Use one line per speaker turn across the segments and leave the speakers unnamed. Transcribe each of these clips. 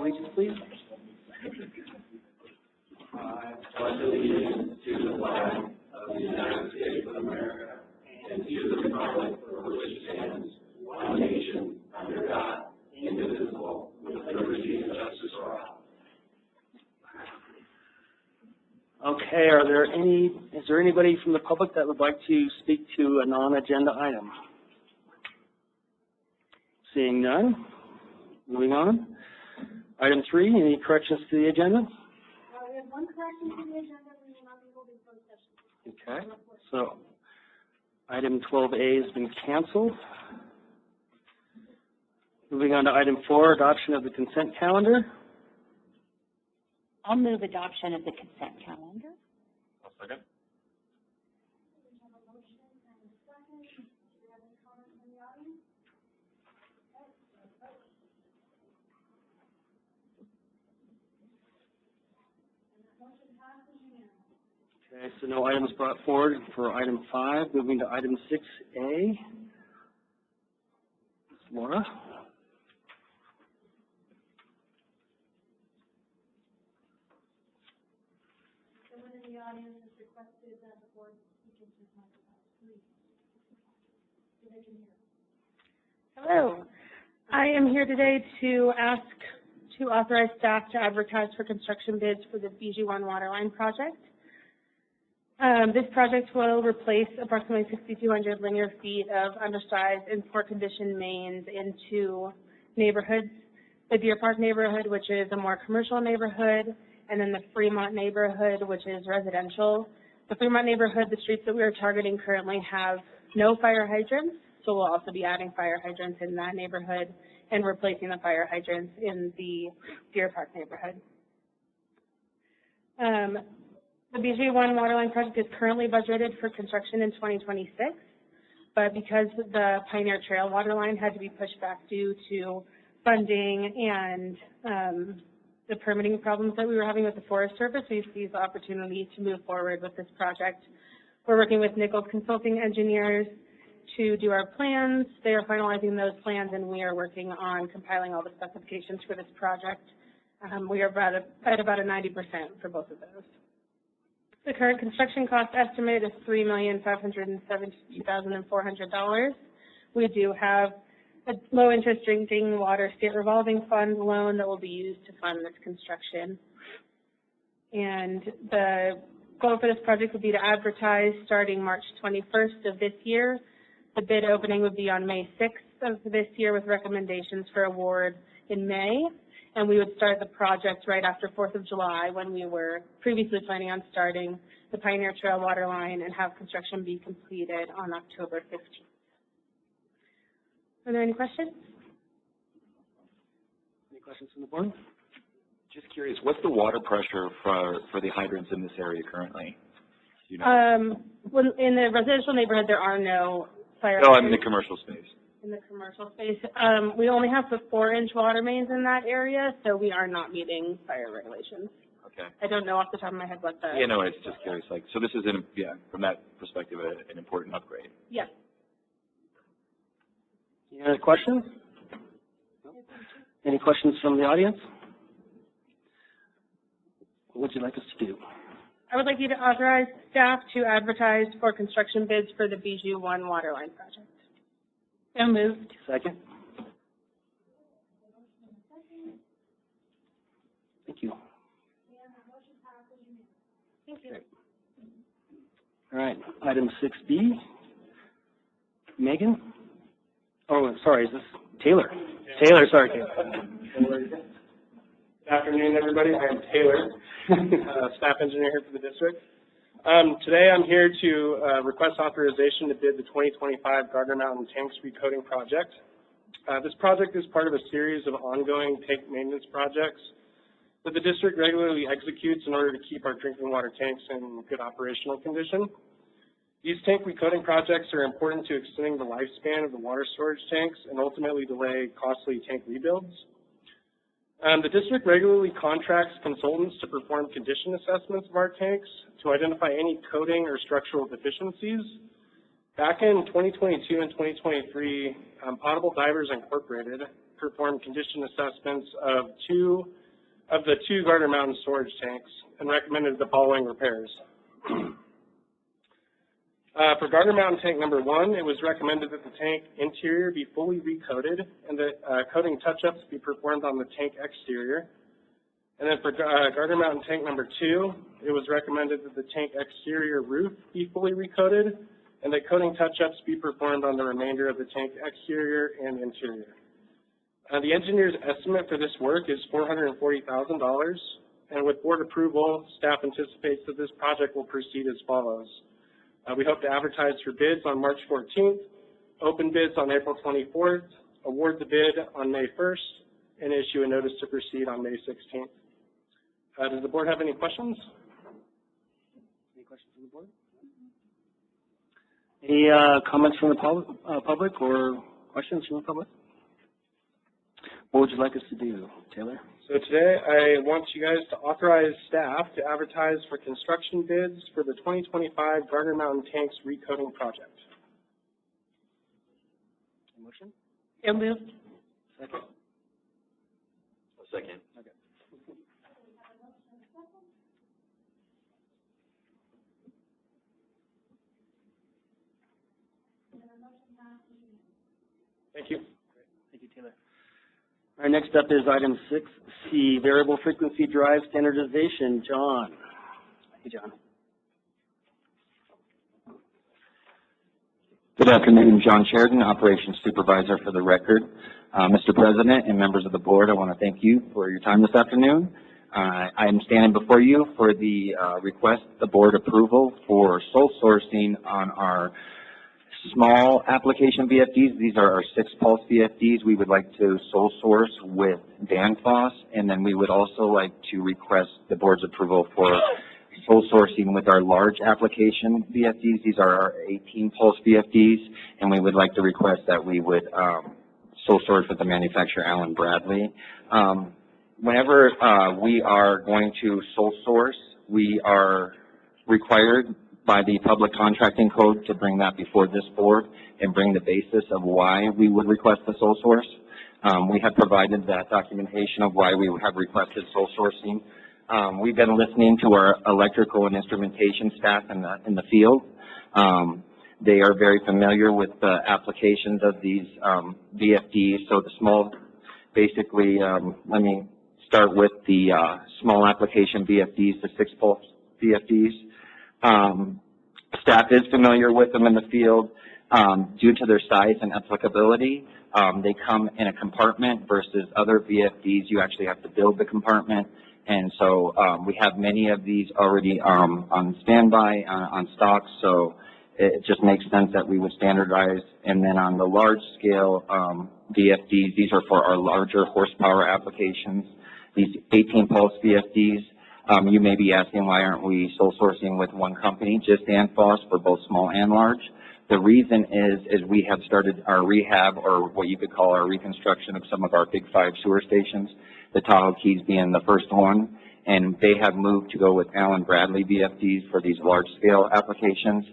allegiance, please.
I pledge allegiance to the flag of the United States of America and to the republic for which it stands, one nation, under God, indivisible, with liberty and justice for all.
Okay, is there anybody from the public that would like to speak to a non-agenda item? Seeing none, moving on. Item 3, any corrections to the agenda?
We have one correction to the agenda. We will not be holding closed session.
Okay, so item 12A has been canceled. Moving on to item 4, adoption of the consent calendar.
I'll move adoption of the consent calendar.
I'll second.
We have a motion and a second. Do we have any comments from the audience? And that motion passes unanimously.
Okay, so no items brought forward for item 5. Moving to item 6A. Laura.
Someone in the audience has requested that the board speak into his microphone, please, so they can hear.
Hello. I am here today to ask to authorize staff to advertise for construction bids for the BG1 waterline project. This project will replace approximately 6,200 linear feet of undersized and poor condition mains into neighborhoods. The Deer Park neighborhood, which is a more commercial neighborhood, and then the Fremont neighborhood, which is residential. The Fremont neighborhood, the streets that we are targeting currently have no fire hydrants, so we'll also be adding fire hydrants in that neighborhood and replacing the fire hydrants in the Deer Park neighborhood. The BG1 waterline project is currently budgeted for construction in 2026, but because the Pioneer Trail waterline had to be pushed back due to funding and the permitting problems that we were having with the Forest Service, we seized the opportunity to move forward with this project. We're working with Nichols Consulting Engineers to do our plans. They are finalizing those plans, and we are working on compiling all the specifications for this project. We are at about a 90% for both of those. The current construction cost estimate is $3,572,400. We do have a low-interest drinking water state revolving fund loan that will be used to fund this construction. And the goal for this project would be to advertise starting March 21st of this year. The bid opening would be on May 6th of this year with recommendations for award in May. And we would start the project right after 4th of July when we were previously planning on starting the Pioneer Trail water line and have construction be completed on October 15th. Are there any questions?
Any questions from the board?
Just curious, what's the water pressure for the hydrants in this area currently? Do you know?
In the residential neighborhood, there are no fire
No,
hydrants.
I'm in the commercial space.
In the commercial space, we only have the 4-inch water mains in that area, so we are not meeting fire regulations.
Okay.
I don't know off the top of my head what the...
Yeah, no, it's just curious. Like, so this is, from that perspective, an important upgrade.
Yes.
Any other questions? No? Any questions from the audience? What would you like us to do?
I would like you to authorize staff to advertise for construction bids for the BG1 waterline project. So moved.
Second. Thank you.
Thank you.
All right, item 6B. Megan? Oh, sorry, is this Taylor? Taylor, sorry.
Good afternoon, everybody. I am Taylor, staff engineer here for the district. Today I'm here to request authorization to bid the 2025 Gardner Mountain Tanks Recoating Project. This project is part of a series of ongoing tank maintenance projects that the district regularly executes in order to keep our drinking water tanks in good operational condition. These tank recoating projects are important to extending the lifespan of the water storage tanks and ultimately delay costly tank rebuilds. The district regularly contracts consultants to perform condition assessments of our tanks to identify any coating or structural deficiencies. Back in 2022 and 2023, Potable Divers Incorporated performed condition assessments of the two Gardner Mountain storage tanks and recommended the following repairs. For Gardner Mountain tank number 1, it was recommended that the tank interior be fully recoated and that coating touch-ups be performed on the tank exterior. And then for Gardner Mountain tank number 2, it was recommended that the tank exterior roof be fully recoated and that coating touch-ups be performed on the remainder of the tank exterior and interior. The engineer's estimate for this work is $440,000, and with board approval, staff anticipates that this project will proceed as follows. We hope to advertise for bids on March 14th, open bids on April 24th, award the bid on May 1st, and issue a notice to proceed on May 16th. Does the board have any questions?
Any questions from the board? Any comments from the public or questions from the public? What would you like us to do, Taylor?
So today I want you guys to authorize staff to advertise for construction bids for the 2025 Gardner Mountain Tanks recoating project.
Motion?
So moved.
Second?
Second.
Okay.
Thank you.
Thank you, Taylor. All right, next up is item 6C, variable frequency drive standardization. John. Hey, John.
Good afternoon, John Sheridan, Operations Supervisor for the record. Mr. President and members of the board, I want to thank you for your time this afternoon. I am standing before you for the request the board approval for sole sourcing on our small application VFDs. These are our 6-pulse VFDs. We would like to sole source with Danfoss, and then we would also like to request the board's approval for sole sourcing with our large application VFDs. These are our 18-pulse VFDs, and we would like to request that we would sole source with the manufacturer, Allen Bradley. Whenever we are going to sole source, we are required by the public contracting code to bring that before this board and bring the basis of why we would request the sole source. We have provided that documentation of why we have requested sole sourcing. We've been listening to our electrical and instrumentation staff in the field. They are very familiar with the applications of these VFDs. So the small, basically, let me start with the small application VFDs, the 6-pulse VFDs. Staff is familiar with them in the field. Due to their size and applicability, they come in a compartment versus other VFDs. You actually have to build the compartment. And so we have many of these already on standby, on stock, so it just makes sense that we would standardize. And then on the large scale VFDs, these are for our larger horsepower applications. These 18-pulse VFDs, you may be asking why aren't we sole sourcing with one company, just Danfoss for both small and large. The reason is we have started our rehab, or what you could call our reconstruction of some of our big 5 sewer stations, the Tahoe Keys being the first one, and they have moved to go with Allen Bradley VFDs for these large-scale applications.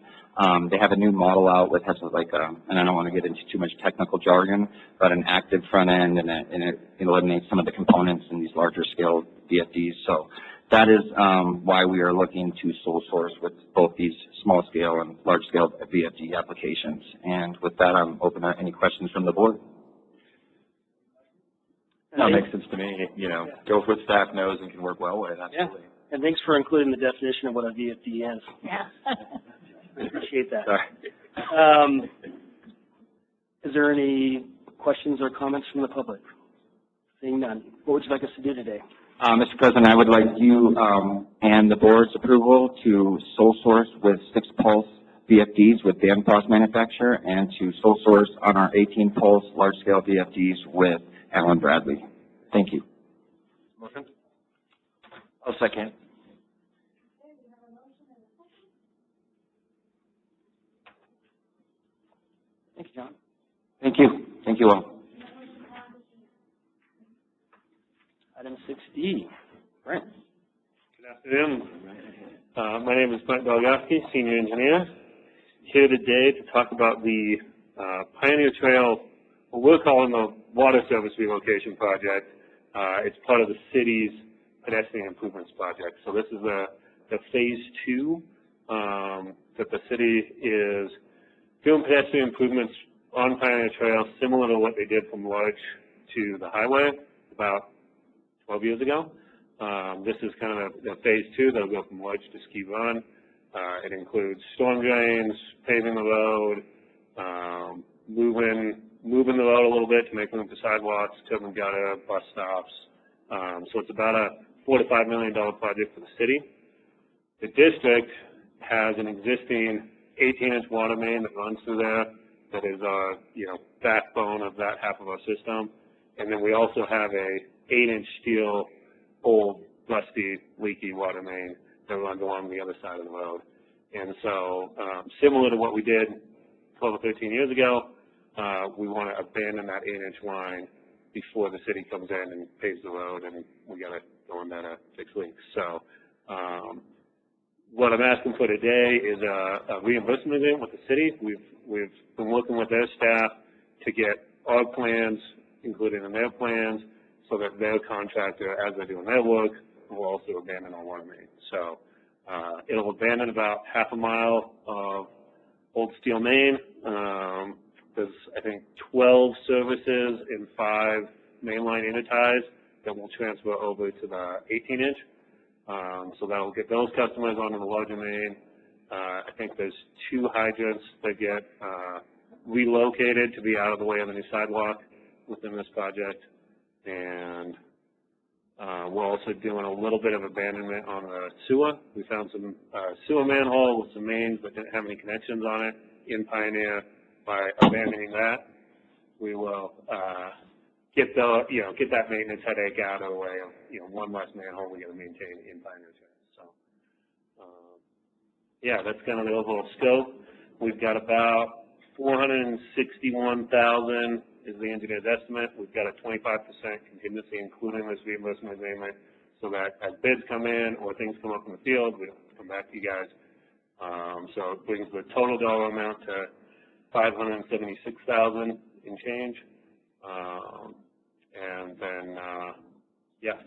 They have a new model out with has like and I don't want to get into too much technical jargon, but an active front end, and it eliminates some of the components in these larger-scale VFDs. So that is why we are looking to sole source with both these small-scale and large-scale VFD applications. And with that, I'm open to any questions from the board.
That makes sense to me. You know, go with what staff knows and can work well with. Absolutely.
Yeah. And thanks for including the definition of what a VFD is.
Yeah.
I appreciate that.
Sorry.
Is there any questions or comments from the public? Seeing none. What would you like us to do today?
Mr. President, I would like you and the board's approval to sole source with 6-pulse VFDs with Danfoss manufacturer, and to sole source on our 18-pulse large-scale VFDs with Allen Bradley. Thank you.
Motion?
I'll second.
Thank you, John.
Thank you. Thank you all.
Item 6D. Brent.
Good afternoon. My name is Brent Dolgoski, Senior Engineer, here today to talk about the Pioneer Trail, what we're calling water service relocation project. It's part of the city's pedestrian improvements project. So this is the phase 2 that the city is doing pedestrian improvements on Pioneer Trail, similar to what they did from Larch to the highway about 12 years ago. This is kind of the phase 2 that'll go from Larch to Ski Run. It includes storm drains, paving the road, moving the road a little bit to make room for sidewalks, curb and gutter, bus stops. So it's about a $4 to $5 million project for the city. The district has an existing 18-inch water main that runs through there that is our, backbone of that half of our system. And then we also have a 8-inch steel, old, rusty, leaky water main that runs along the other side of the road. And so, similar to what we did 12 or 13 years ago, we want to abandon that 8-inch line before the city comes in and paves the road, and we got to go on that to fix leaks. So, what I'm asking for today is a reimbursement agreement with the city. We've been working with their staff to get our plans included in their plans, so that their contractor, as they're doing their work, will also abandon our water main. So it'll abandon about half a mile of old steel main. There's, I think, 12 services and 5 mainline interties that will transfer over to the 18-inch. So that will get those customers onto the larger main. I think there's 2 hydrants that get relocated to be out of the way of the new sidewalk within this project. And we're also doing a little bit of abandonment on the sewer. We found some sewer manhole with some mains that didn't have any connections on it in Pioneer. By abandoning that, we will get that maintenance headache out of the way of one less manhole we got to maintain in Pioneer Trail. So yeah, that's kind of the overall scope. We've got about $461,000 is the engineer's estimate. We've got a 25% contingency, including this reimbursement agreement, so that as bids come in or things come up in the field, we don't have to come back to you guys. So it brings the total dollar amount to $576,000 in change. And then,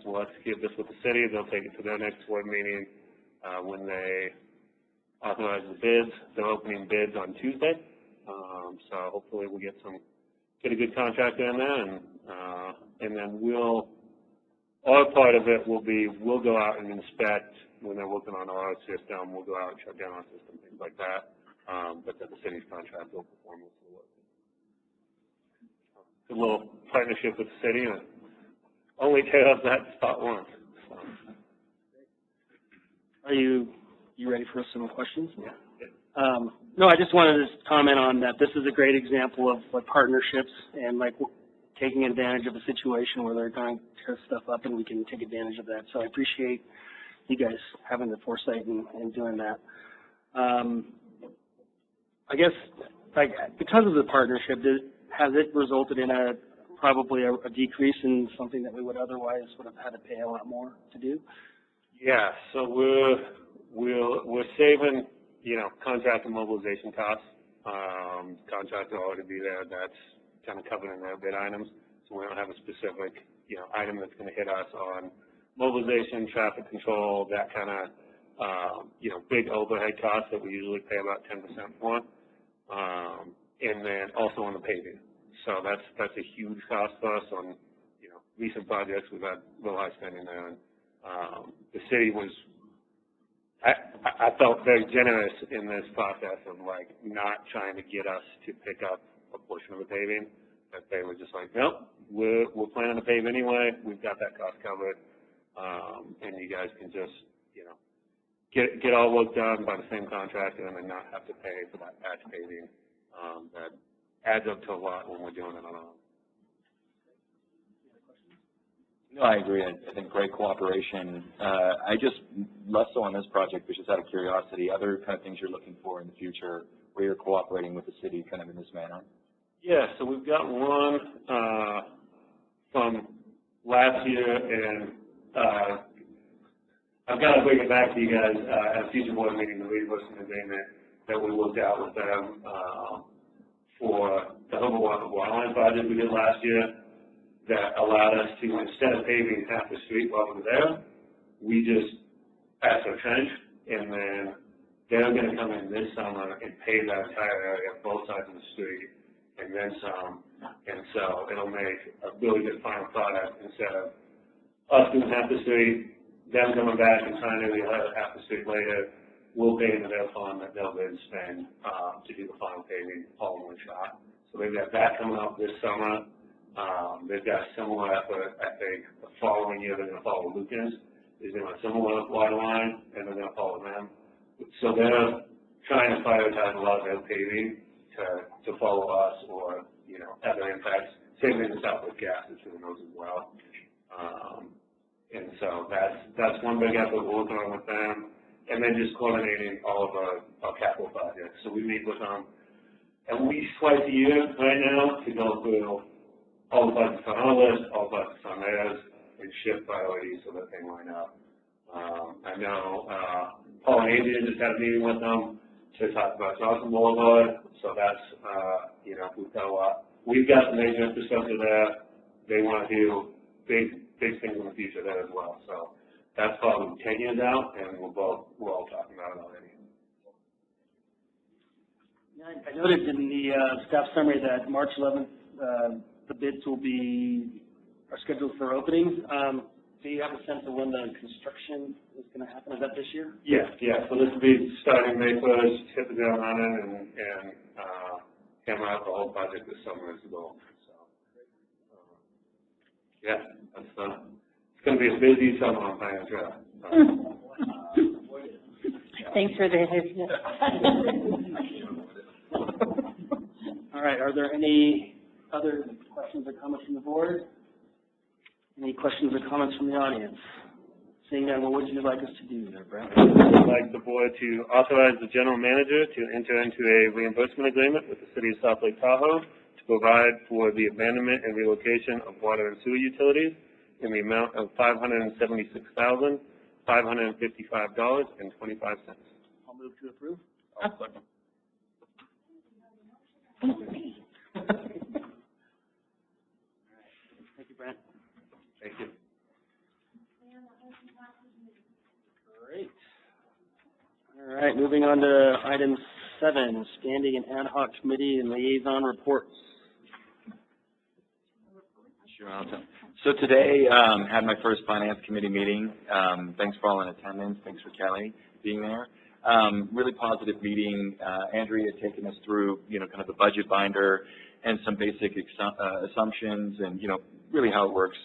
so we'll execute this with the city. They'll take it to their next board meeting when they authorize the bids. They're opening bids on Tuesday. So hopefully we'll get a good contractor in there, and then our part of it will be, we'll go out and inspect when they're working on our system. We'll go out and shut down our system, things like that. But that the city's contract will perform most of the work. It's a little partnership with the city, and only tear up that spot once. So.
Are you ready for some questions? Yeah. No, I just wanted to comment on that. This is a great example of what partnerships and taking advantage of a situation where they're going to tear stuff up, and we can take advantage of that. So I appreciate you guys having the foresight and doing that. I guess, because of the partnership, has it resulted in probably a decrease in something that we would otherwise would have had to pay a lot more to do?
Yeah, so we're saving, contract and mobilization costs. Contract will already be there. That's kind of covered in their bid items. So we don't have a specific, item that's going to hit us on mobilization, traffic control, that kind of, big overhead costs that we usually pay about 10% for. And then also on the paving. So that's a huge cost for us on, recent projects. We've had real high spending there. And the city was, I felt very generous in this process of not trying to get us to pick up a portion of the paving. That they were just like, nope, we're planning to pave anyway. We've got that cost covered. And you guys can just, get all work done by the same contractor and then not have to pay for that patch paving. That adds up to a lot when we're doing it on our own.
No, I agree. I think great cooperation. I just, less so on this project, but just out of curiosity, other kind of things you're looking for in the future where you're cooperating with the city kind of in this manner? Yeah, so we've got one from last year, and I've got to bring it back to you guys at a future board meeting, the reimbursement agreement that we worked out with them for the Humboldt Waterline project we did last year.
that allowed us to, instead of paving half the street while we were there, we just patched our trench, and then they're going to come in this summer and pave that entire area, both sides of the street, and then some. And so it'll make a really good final product instead of us doing half the street, them coming back and trying to do the other half the street later. We'll pay into their fund that they'll then spend to do the final paving all in one shot. So they've got that coming up this summer. They've got a similar effort, I think, the following year they're going to follow Lucas. They're doing a similar water line, and they're going to follow them. So they're trying to prioritize a lot of their paving to follow us or, you know, other impacts. Same thing with Southwest Gas is doing those as well. And so that's one big effort we're working on with them. And then just coordinating all of our capital projects. So we meet with them at least twice a year right now to go through all the budgets on our list, all the budgets on theirs, and shift priorities so that they line up. I know Paul and Adrian just had a meeting with them to talk about Johnson Boulevard. So that's, you know, we've got a lot. We've got the major infrastructure there. They want to do big things in the future there as well. So that's probably 10 years out, and we're all talking about it already.
I noted in the staff summary that March 11th, the bids are scheduled for opening. Do you have a sense of when the construction is going to happen? Is that this year?
Yeah. So this will be starting May 1st, hit the ground running, and hammer out the whole project this summer as well. So, yeah, that's fun. It's going to be a busy summer on Pioneer Trail.
Thanks for the
All right. Are there any other questions or comments from the board? Any questions or comments from the audience? Seeing none, what would you like us to do there, Brent?
I'd like the board to authorize the general manager to enter into a reimbursement agreement with the city of South Lake Tahoe to provide for the abandonment and relocation of water and sewer utilities in the amount of $576,555.25.
I'll move to approve.
I'll second.
Thank you, Brent.
Thank you.
Great. All right, moving on to item 7, standing and ad hoc committee and liaison reports.
Sure, I'll tell. So today, had my first finance committee meeting. Thanks for all in attendance. Thanks for Kelly being there. Really positive meeting. Andrea had taken us through, you know, kind of the budget binder and some basic assumptions and, you know, really how it works.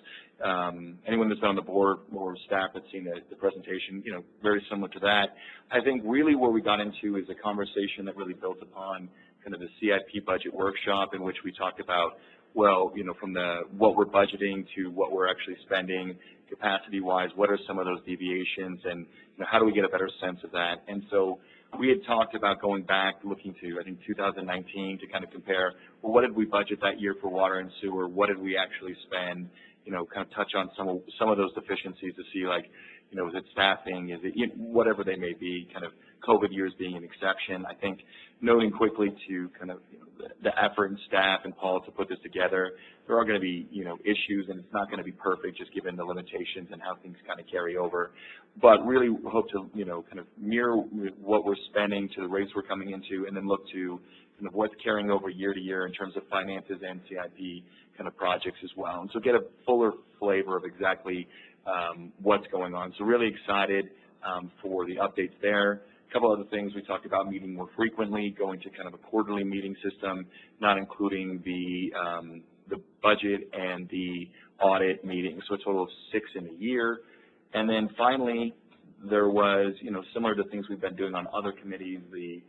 Anyone that's been on the board or staff that's seen the presentation, you know, very similar to that. I think really where we got into is a conversation that really built upon kind of the CIP budget workshop in which we talked about, well, you know, from what we're budgeting to what we're actually spending capacity-wise, what are some of those deviations, and, you know, how do we get a better sense of that? And so we had talked about going back, looking to, I think, 2019 to kind of compare, well, what did we budget that year for water and sewer? What did we actually spend? You know, kind of touch on some of those deficiencies to see, like, you know, is it staffing? Is it, you know, whatever they may be, kind of COVID years being an exception. I think noting quickly to kind of, you know, the effort and staff and Paul to put this together, there are going to be, you know, issues, and it's not going to be perfect just given the limitations and how things kind of carry over. But really hope to, you know, kind of mirror what we're spending to the rates we're coming into, and then look to kind of what's carrying over year to year in terms of finances and CIP kind of projects as well. And so get a fuller flavor of exactly what's going on. So really excited for the updates there. A couple other things, we talked about meeting more frequently, going to kind of a quarterly meeting system, not including the budget and the audit meeting, so a total of 6 in a year. And then finally, there was, you know, similar to things we've been doing on other committees, the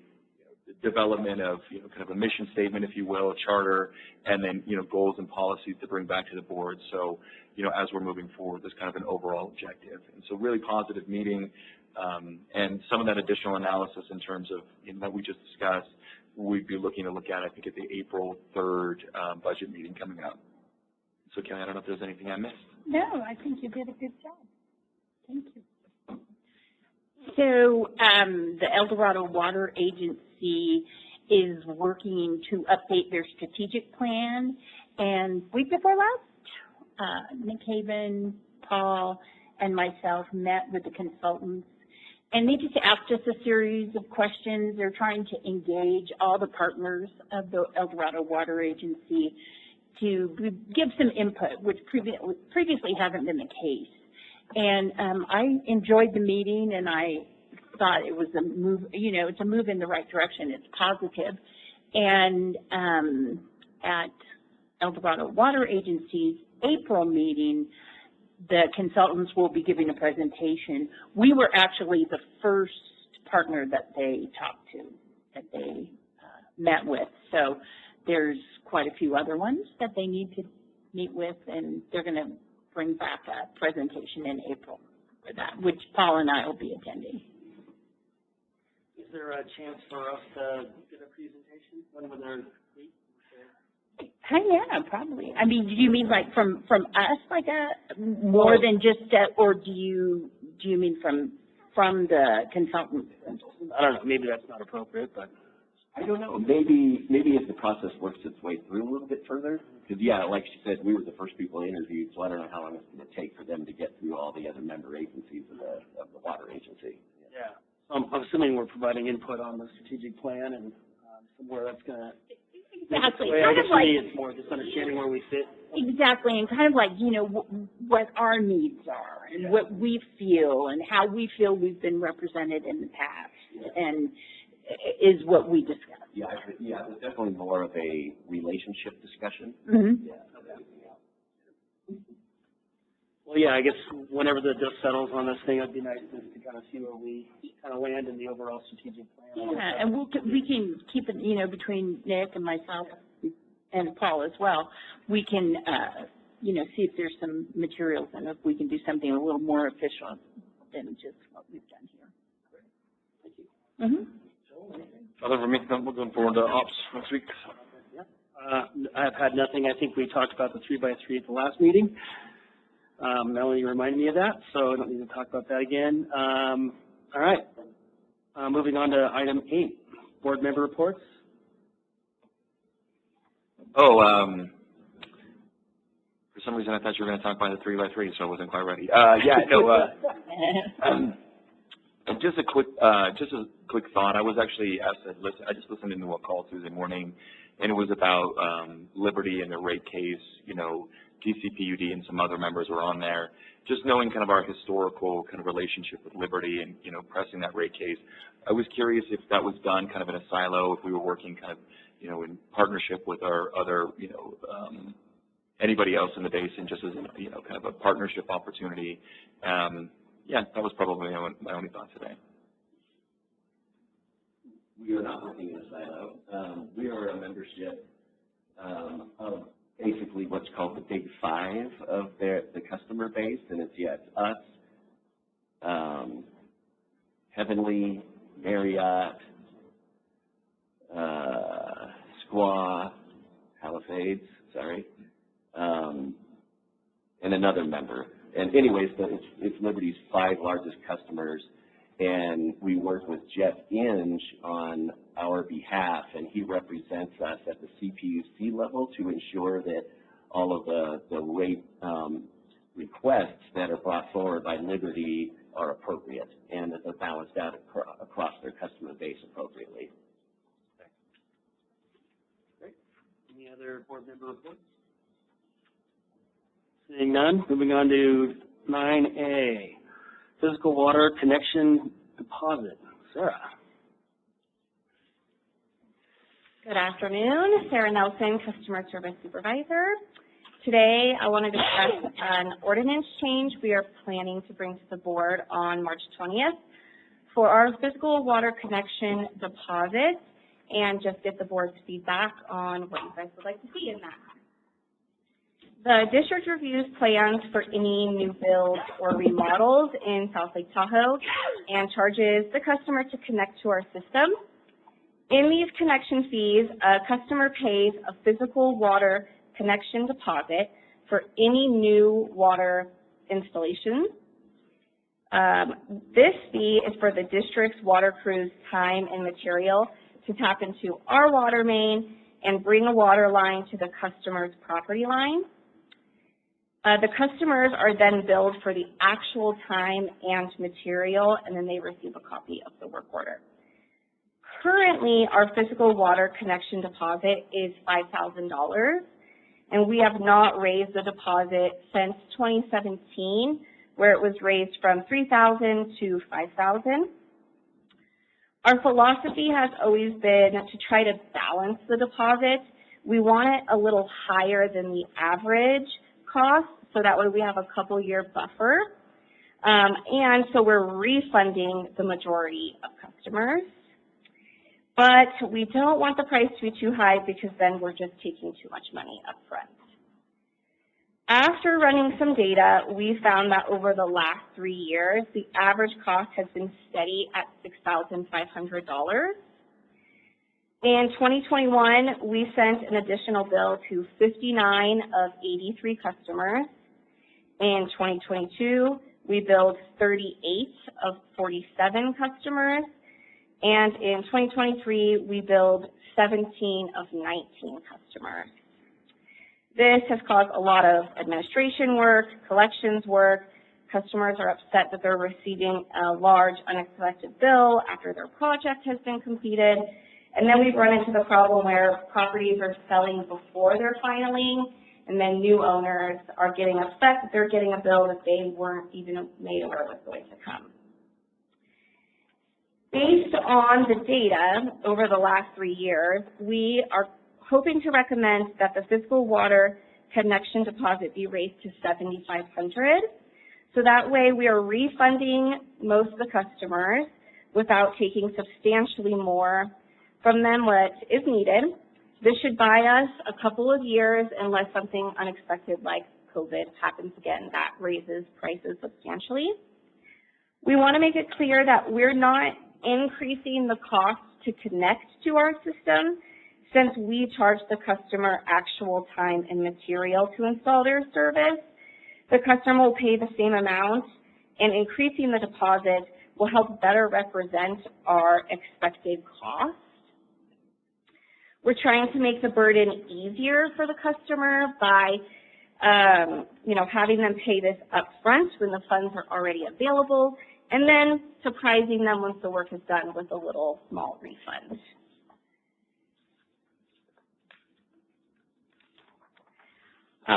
development of, you know, kind of a mission statement, if you will, a charter, and then, you know, goals and policies to bring back to the board. So, you know, as we're moving forward, there's kind of an overall objective. And so really positive meeting, and some of that additional analysis in terms of, you know, that we just discussed, we'd be looking to look at, I think, at the April 3rd budget meeting coming up. So, Kelly, I don't know if there's anything I missed.
No, I think you did a good job. Thank you. So the El Dorado Water Agency is working to update their strategic plan. And week before last, Nick Haven, Paul, and myself met with the consultants, and they just asked us a series of questions. They're trying to engage all the partners of the El Dorado Water Agency to give some input, which previously hasn't been the case. And I enjoyed the meeting, and I thought it was a move, it's a move in the right direction. It's positive. And at El Dorado Water Agency's April meeting, the consultants will be giving a presentation. We were actually the first partner that they talked to, that they met with. So there's quite a few other ones that they need to meet with, and they're going to bring back a presentation in April for that, which Paul and I will be attending.
Is there a chance for us to get a presentation? When will there be?
Yeah, probably. I mean, do you mean like from us, like more than just, or do you mean from the consultant?
I don't know. Maybe that's not appropriate, but
I don't know. Maybe as the process works its way through a little bit further. Because yeah, like she said, we were the first people interviewed, so I don't know how long it's going to take for them to get through all the other member agencies of the water agency.
Yeah. I'm assuming we're providing input on the strategic plan, and somewhere that's going to.
Exactly.
Kind of like, it's more just understanding where we fit.
Exactly, and kind of like, what our needs are and what we feel and how we feel we've been represented in the past, and is what we discussed.
Yeah, it's definitely more of a relationship discussion.
Mm-hmm.
Yeah.
Well, yeah, I guess whenever the dust settles on this thing, it'd be nice to kind of see where we kind of land in the overall strategic plan.
Yeah, and we can keep it, between Nick and myself and Paul as well. We can, see if there's some materials and if we can do something a little more official than just what we've done here. Thank you. Mm-hmm.
Other than me, I'm looking forward to ops next week.
I've had nothing. I think we talked about the 3x3 at the last meeting. Melanie reminded me of that, so I don't need to talk about that again. All right. Moving on to item 8, board member reports.
For some reason I thought you were going to talk about the 3x3, so I wasn't quite ready. Just a quick thought. I was actually asked to listen. I just listened into a call Tuesday morning, and it was about Liberty and the rate case. DCPUD and some other members were on there. Just knowing kind of our historical kind of relationship with Liberty and pressing that rate case, I was curious if that was done kind of in a silo, if we were working kind of in partnership with our other anybody else in the basin, just as kind of a partnership opportunity. That was probably my only thought today.
We are not working in a silo. We are a membership of basically what's called the Big Five of the customer base, and it's us, Heavenly, Marriott, Squaw, Palisades, and another member. And anyways, it's Liberty's 5 largest customers, and we work with Jeff Inge on our behalf, and he represents us at the CPUC level to ensure that all of the rate requests that are brought forward by Liberty are appropriate and that they're balanced out across their customer base appropriately.
Great. Any other board member reports? Seeing none, moving on to 9A, physical water connection deposit. Sarah.
Good afternoon, Sarah Nelson, Customer Service Supervisor. Today, I want to discuss an ordinance change we are planning to bring to the board on March 20th for our physical water connection deposit, and just get the board's feedback on what you guys would like to see in that. The district reviews plans for any new builds or remodels in South Lake Tahoe and charges the customer to connect to our system. In these connection fees, a customer pays a physical water connection deposit for any new water installation. This fee is for the district's water crew's time and material to tap into our water main and bring a water line to the customer's property line. The customers are then billed for the actual time and material, and then they receive a copy of the work order. Currently, our physical water connection deposit is $5,000, and we have not raised the deposit since 2017, where it was raised from $3,000 to $5,000. Our philosophy has always been to try to balance the deposit. We want it a little higher than the average cost, so that way we have a couple-year buffer. And so we're refunding the majority of customers. But we don't want the price to be too high because then we're just taking too much money up front. After running some data, we found that over the last 3 years, the average cost has been steady at $6,500. In 2021, we sent an additional bill to 59 of 83 customers. In 2022, we billed 38 of 47 customers. And in 2023, we billed 17 of 19 customers. This has caused a lot of administration work, collections work. Customers are upset that they're receiving a large unexpected bill after their project has been completed. And then we've run into the problem where properties are selling before they're filing, and then new owners are getting upset that they're getting a bill that they weren't even made aware was going to come. Based on the data over the last 3 years, we are hoping to recommend that the physical water connection deposit be raised to $7,500. So that way we are refunding most of the customers without taking substantially more from them what is needed. This should buy us a couple of years unless something unexpected like COVID happens again that raises prices substantially. We want to make it clear that we're not increasing the cost to connect to our system since we charge the customer actual time and material to install their service. The customer will pay the same amount, and increasing the deposit will help better represent our expected cost. We're trying to make the burden easier for the customer by having them pay this up front when the funds are already available, and then surprising them once the work is done with a little small refund.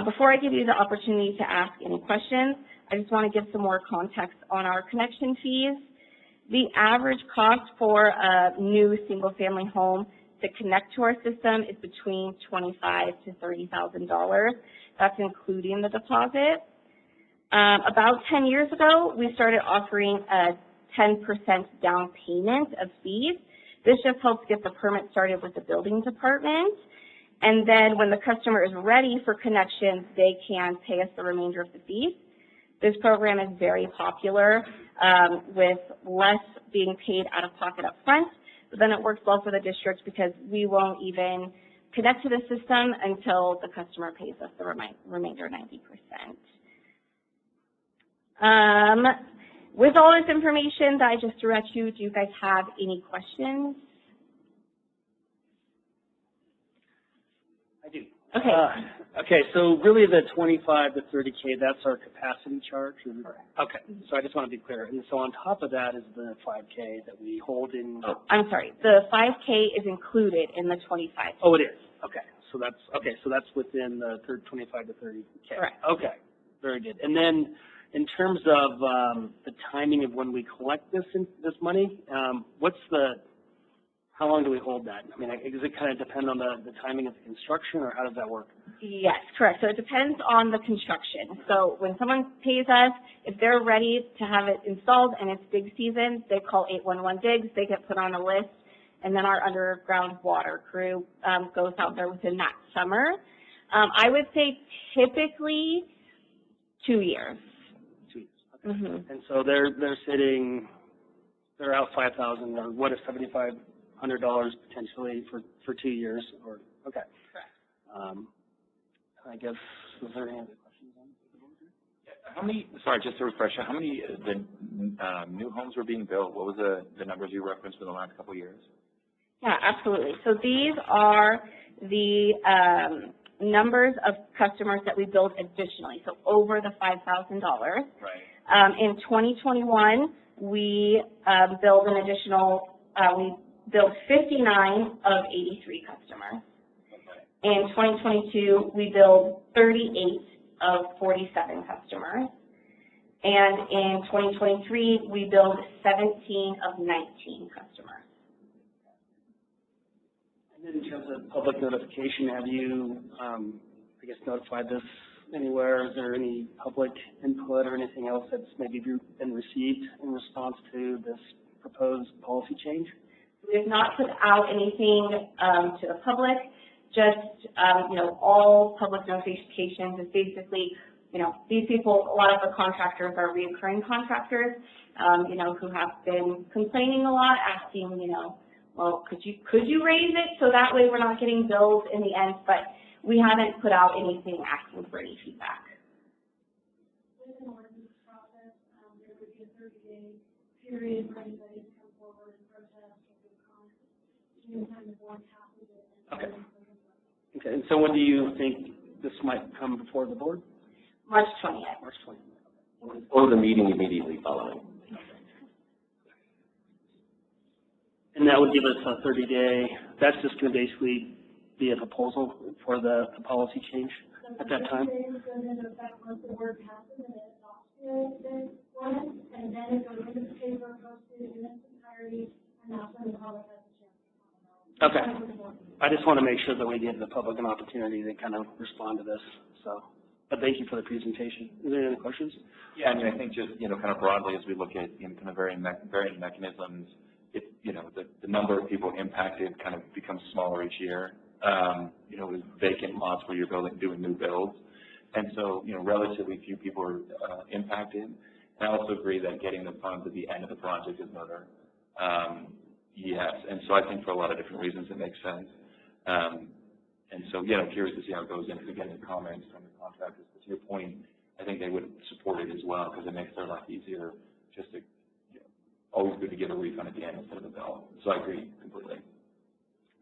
Before I give you the opportunity to ask any questions, I just want to give some more context on our connection fees. The average cost for a new single-family home to connect to our system is between $25,000 to $30,000. That's including the deposit. About 10 years ago, we started offering a 10% down payment of fees. This just helps get the permit started with the building department. And then when the customer is ready for connections, they can pay us the remainder of the fees. This program is very popular with less being paid out of pocket up front, but then it works well for the district because we won't even connect to the system until the customer pays us the remainder 90%. With all this information that I just threw at you, do you guys have any questions?
I do.
Okay.
Okay, so really the 25 to 30K, that's our capacity charge? Okay, so I just want to be clear. And so on top of that is the 5K that we hold in.
Oh, I'm sorry. The 5K is included in the 25.
Oh, it is. Okay, so that's within the 25 to 30K.
Correct.
Okay, very good. And then in terms of the timing of when we collect this money, how long do we hold that? I mean, does it kind of depend on the timing of the construction, or how does that work?
Yes, correct. So it depends on the construction. So when someone pays us, if they're ready to have it installed and it's dig season, they call 811 Digs, they get put on a list, and then our underground water crew goes out there within that summer. I would say typically 2 years.
2 years, okay.
Mm-hmm.
And so they're out $5,000, or what is $7,500 potentially for 2 years, or okay.
Correct.
I guess, was there any other questions on
How many, sorry, just to refresh, how many new homes were being built? What was the numbers you referenced for the last couple of years?
Yeah, absolutely. So these are the numbers of customers that we billed additionally, so over the $5,000.
Right.
In 2021, we billed an additional, we billed 59 of 83 customers. In 2022, we billed 38 of 47 customers. And in 2023, we billed 17 of 19 customers.
And then in terms of public notification, have you, I guess, notified this anywhere? Is there any public input or anything else that's maybe been received in response to this proposed policy change?
We have not put out anything to the public. Just, all public notifications is basically, these people, a lot of the contractors are reoccurring contractors, who have been complaining a lot, asking, well, could you raise it so that way we're not getting billed in the end, but we haven't put out anything asking for any feedback.
With an ordinance process, there would be a 30-day period for anybody to come forward and protest or give comments. Anytime the board passes it.
Okay. Okay, and so when do you think this might come before the board?
March 20th.
March 20th.
Or the meeting immediately following.
And that would give us a 30-day, that's just going to basically be a proposal for the policy change at that time?
So the 30 days goes into effect once the board passes and it adopts the ordinance, and then it goes into the paper, posted in its entirety, and that's when the public has a chance to comment.
Okay. I just want to make sure that we give the public an opportunity to kind of respond to this, so. But thank you for the presentation. Is there any other questions?
Yeah, I mean, I think just, kind of broadly as we look at, kind of varying mechanisms, the number of people impacted kind of becomes smaller each year. With vacant lots where you're doing new builds. And so, relatively few people are impacted. And I also agree that getting the funds at the end of the project is murder. Yes, and so I think for a lot of different reasons it makes sense. And so, I'm curious to see how it goes in, if we get any comments from the contractors. But to your point, I think they would support it as well because it makes their life easier. Just to, always good to get a refund at the end instead of the bill. So I agree completely.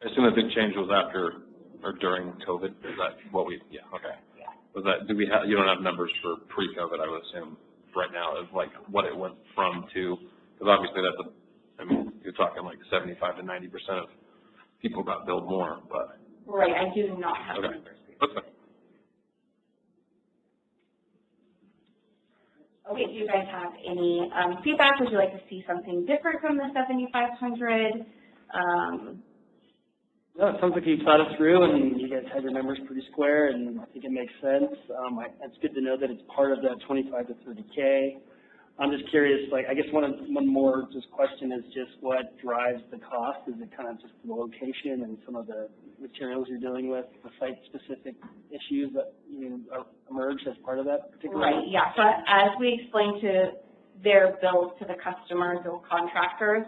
I assume the big change was after or during COVID. Is that what we? Yeah. Okay.
Yeah.
Was that? Do we have? You don't have numbers for pre-COVID, I would assume, right now, of like what it went from to? Because obviously that's you're talking like 75 to 90% of people got billed more, but.
Right. I do not have
Okay.
numbers.
Okay.
Okay, do you guys have any feedback? Would you like to see something different from the 7,500?
No, it sounds like you thought it through and you guys had your numbers pretty square, and I think it makes sense. It's good to know that it's part of that 25 to 30K. I'm just curious, I guess one more just question is just what drives the cost? Is it kind of just the location and some of the materials you're dealing with, the site-specific issues that emerge as part of that particular?
Right, yeah. So as we explained to their bills to the customers or contractors,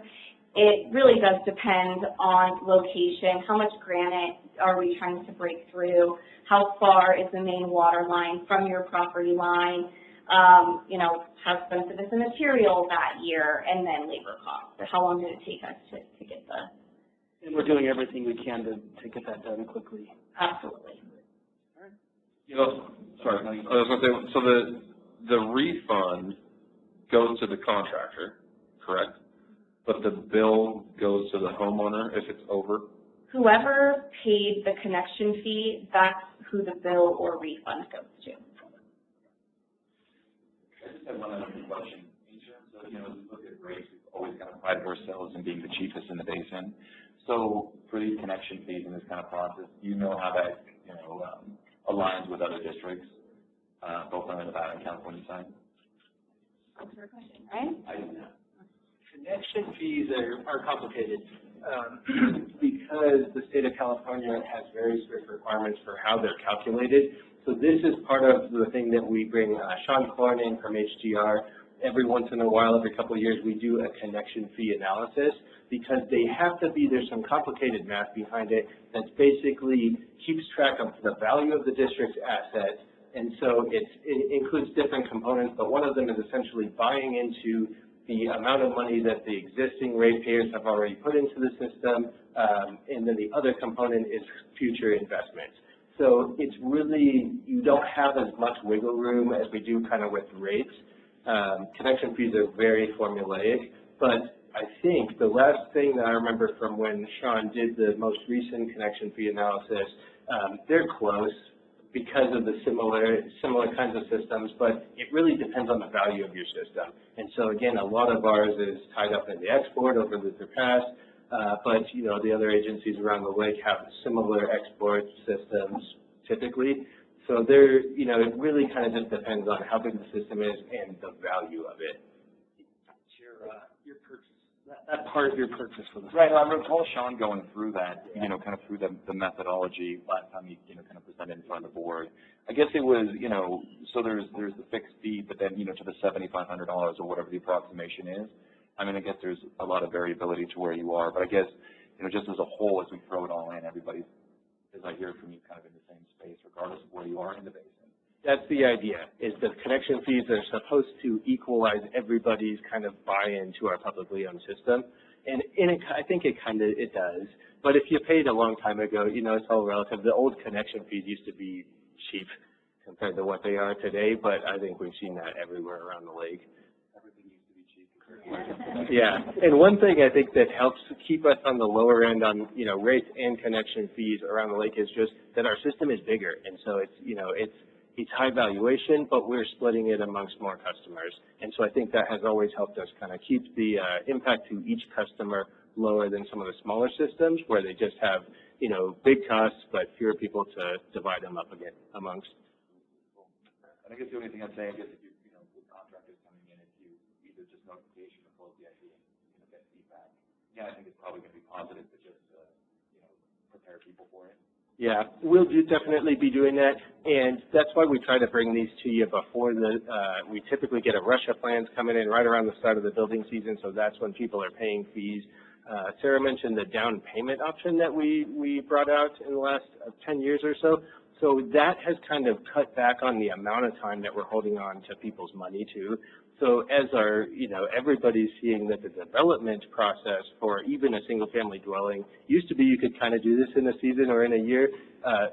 it really does depend on location. How much granite are we trying to break through? How far is the main water line from your property line? How expensive is the material that year, and then labor costs. So how long did it take us to get the?
And we're doing everything we can to get that done quickly.
Absolutely.
Sorry, I was going to say, so the refund goes to the contractor, correct? But the bill goes to the homeowner if it's over?
Whoever paid the connection fee, that's who the bill or refund goes to.
I just have one other question. In terms of, as we look at rates, we've always kind of prided ourselves in being the cheapest in the basin. So for these connection fees in this kind of process, do you know how that, aligns with other districts, both on the Nevada and California side?
That's your question, right?
I do not.
Connection fees are complicated because the state of California has very strict requirements for how they're calculated. So this is part of the thing that we bring Sean Korn in from HDR. Every once in a while, every couple of years, we do a connection fee analysis because they have to be, there's some complicated math behind it that basically keeps track of the value of the district's assets. And so it includes different components, but one of them is essentially buying into the amount of money that the existing ratepayers have already put into the system, and then the other component is future investments. So it's really, you don't have as much wiggle room as we do kind of with rates. Connection fees are very formulaic, but I think the last thing that I remember from when Sean did the most recent connection fee analysis, they're close because of the similar kinds of systems, but it really depends on the value of your system. And so again, a lot of ours is tied up in the export over Luther Pass, but you know, the other agencies around the lake have similar export systems typically. So there, you know, it really kind of just depends on how big the system is and the value of it.
Your purchase, that part of your purchase for the
Right, I recall Sean going through that, you know, kind of through the methodology last time he, you know, kind of presented in front of the board. I guess it was, you know, so there's the fixed fee, but then, you know, to the $7,500 or whatever the approximation is. I mean, I guess there's a lot of variability to where you are, but I guess, you know, just as a whole, as we throw it all in, everybody, as I hear from you, kind of in the same space, regardless of where you are in the basin.
That's the idea, is the connection fees are supposed to equalize everybody's kind of buy-in to our publicly owned system. And I think it does. But if you paid a long time ago, you know, it's all relative. The old connection fees used to be cheap compared to what they are today, but I think we've seen that everywhere around the lake.
Everything used to be cheap compared to
Yeah, and one thing I think that helps keep us on the lower end on, you know, rates and connection fees around the lake is just that our system is bigger. And so it's, you know, it's high valuation, but we're splitting it amongst more customers. And so I think that has always helped us kind of keep the impact to each customer lower than some of the smaller systems where they just have, you know, big costs, but fewer people to divide them up again amongst.
And I guess the only thing I'd say, I guess if you know, with contractors coming in, if you either just notification or close the ID and, you know, get feedback, yeah, I think it's probably going to be positive, but just, you know, prepare people for it.
Yeah, we'll definitely be doing that, and that's why we try to bring these to you before we typically get a rush of plans coming in right around the start of the building season, so that's when people are paying fees. Sarah mentioned the down payment option that we brought out in the last 10 years or so. So that has kind of cut back on the amount of time that we're holding on to people's money too. So as our, you know, everybody's seeing that the development process for even a single family dwelling used to be you could kind of do this in a season or in a year,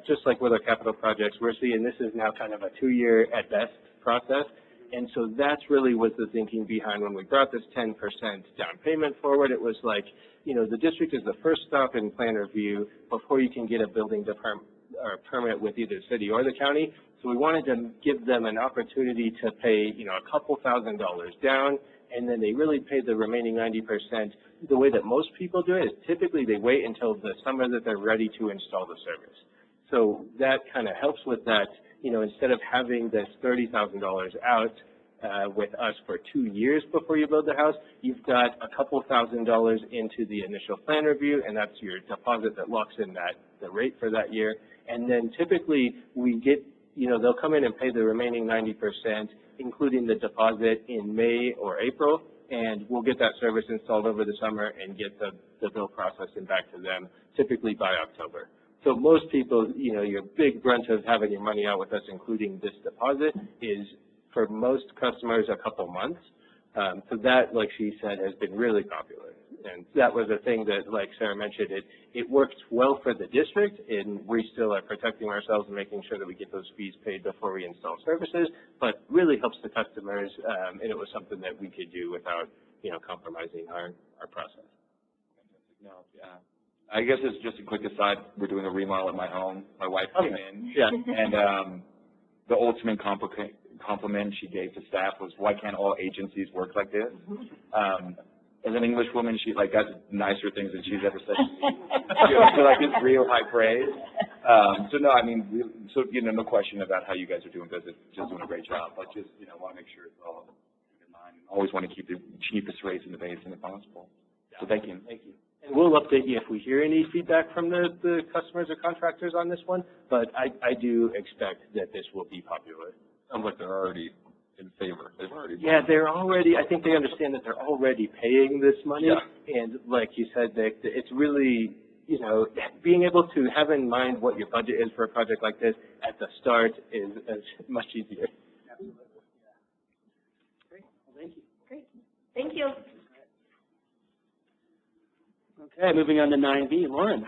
just like with our capital projects, we're seeing this is now kind of a 2-year at best process. And so that's really was the thinking behind when we brought this 10% down payment forward. It was like, you know, the district is the first stop in plan review before you can get a building department or permit with either the city or the county. So we wanted to give them an opportunity to pay, you know, a couple $1,000s down, and then they really paid the remaining 90%. The way that most people do it is typically they wait until the summer that they're ready to install the service. So that kind of helps with that, you know, instead of having this $30,000 out with us for 2 years before you build the house, you've got a couple $1,000s into the initial plan review, and that's your deposit that locks in the rate for that year. And then typically we get, you know, they'll come in and pay the remaining 90%, including the deposit in May or April, and we'll get that service installed over the summer and get the bill processed and back to them typically by October. So most people, you know, your big brunt of having your money out with us, including this deposit, is for most customers a couple months. So that, like she said, has been really popular. And that was a thing that, like Sarah mentioned, it works well for the district, and we still are protecting ourselves and making sure that we get those fees paid before we install services, but really helps the customers, and it was something that we could do without, you know, compromising our process.
No, yeah. I guess it's just a quick aside. We're doing a remodel at my home. My wife came in,
Yeah.
and the ultimate compliment she gave to staff was, "Why can't all agencies work like this?" As an English woman, she like got nicer things than she's ever said to me. You know, so like it's real high praise. So no, I mean, so you know, no question about how you guys are doing business. Just doing a great job. But just, you know, want to make sure it's all in line. Always want to keep the cheapest rates in the basin if possible. So thank you.
Thank you. And we'll update you if we hear any feedback from the customers or contractors on this one, but I do expect that this will be popular.
Sounds like they're already in favor. They've already.
Yeah, I think they understand that they're already paying this money.
Yeah.
And like you said, Nick, it's really, you know, being able to have in mind what your budget is for a project like this at the start is much easier.
Absolutely. Yeah. Great. Well, thank you.
Great. Thank you.
Okay, moving on to 9B. Lauren.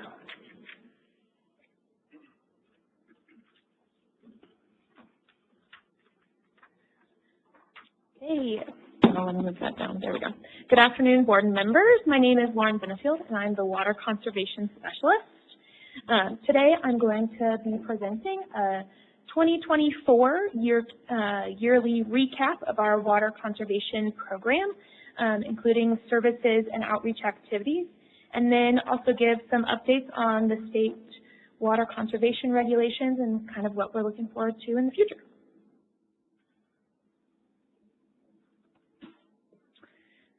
want to move that down. There we go. Good afternoon, board and members. My name is Lauren Benefield, and I'm the Water Conservation Specialist. Today, I'm going to be presenting a 2024 yearly recap of our water conservation program, including services and outreach activities, and then also give some updates on the state water conservation regulations and kind of what we're looking forward to in the future.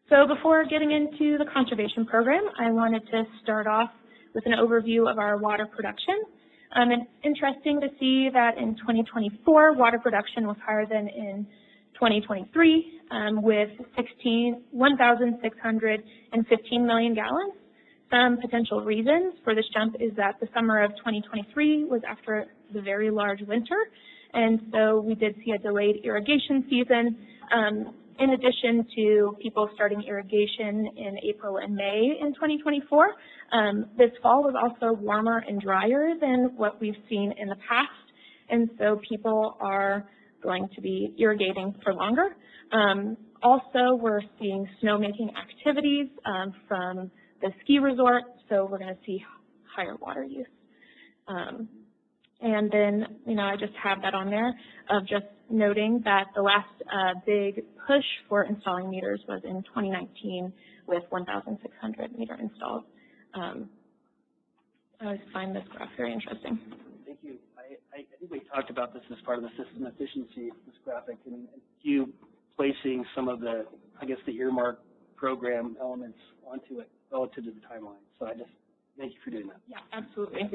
So before getting into the conservation program, I wanted to start off with an overview of our water production. It's interesting to see that in 2024, water production was higher than in 2023 with 1,615 million gallons. Some potential reasons for this jump is that the summer of 2023 was after the very large winter, and so we did see a delayed irrigation season. In addition to people starting irrigation in April and May in 2024, this fall was also warmer and drier than what we've seen in the past, and so people are going to be irrigating for longer. Also, we're seeing snowmaking activities from the ski resort, so we're going to see higher water use. And then, I just have that on there of just noting that the last big push for installing meters was in 2019 with 1,600 meter installs. I always find this graph very interesting.
Thank you. I think we talked about this as part of the system efficiency, this graphic, and you placing some of the, the earmark program elements onto it relative to the timeline. So I just thank you for doing that.
Yeah, absolutely.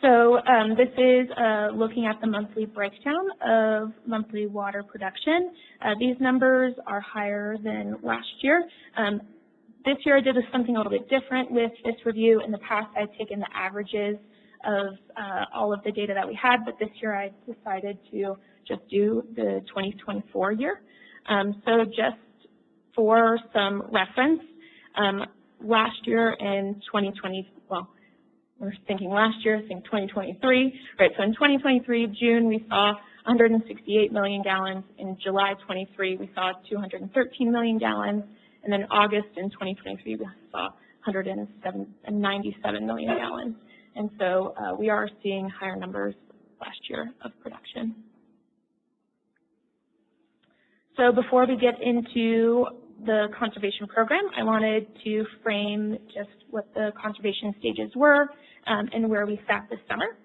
So this is looking at the monthly breakdown of monthly water production. These numbers are higher than last year. This year I did something a little bit different with this review. In the past I'd taken the averages of all of the data that we had, but this year I decided to just do the 2024 year. So just for some reference, last year in 2020, well, we're thinking last year, think 2023, right? So in 2023, June, we saw 168 million gallons. In July 23, we saw 213 million gallons. And then August in 2023, we saw 197 million gallons. And so we are seeing higher numbers last year of production. So before we get into the conservation program, I wanted to frame just what the conservation stages were and where we sat this summer.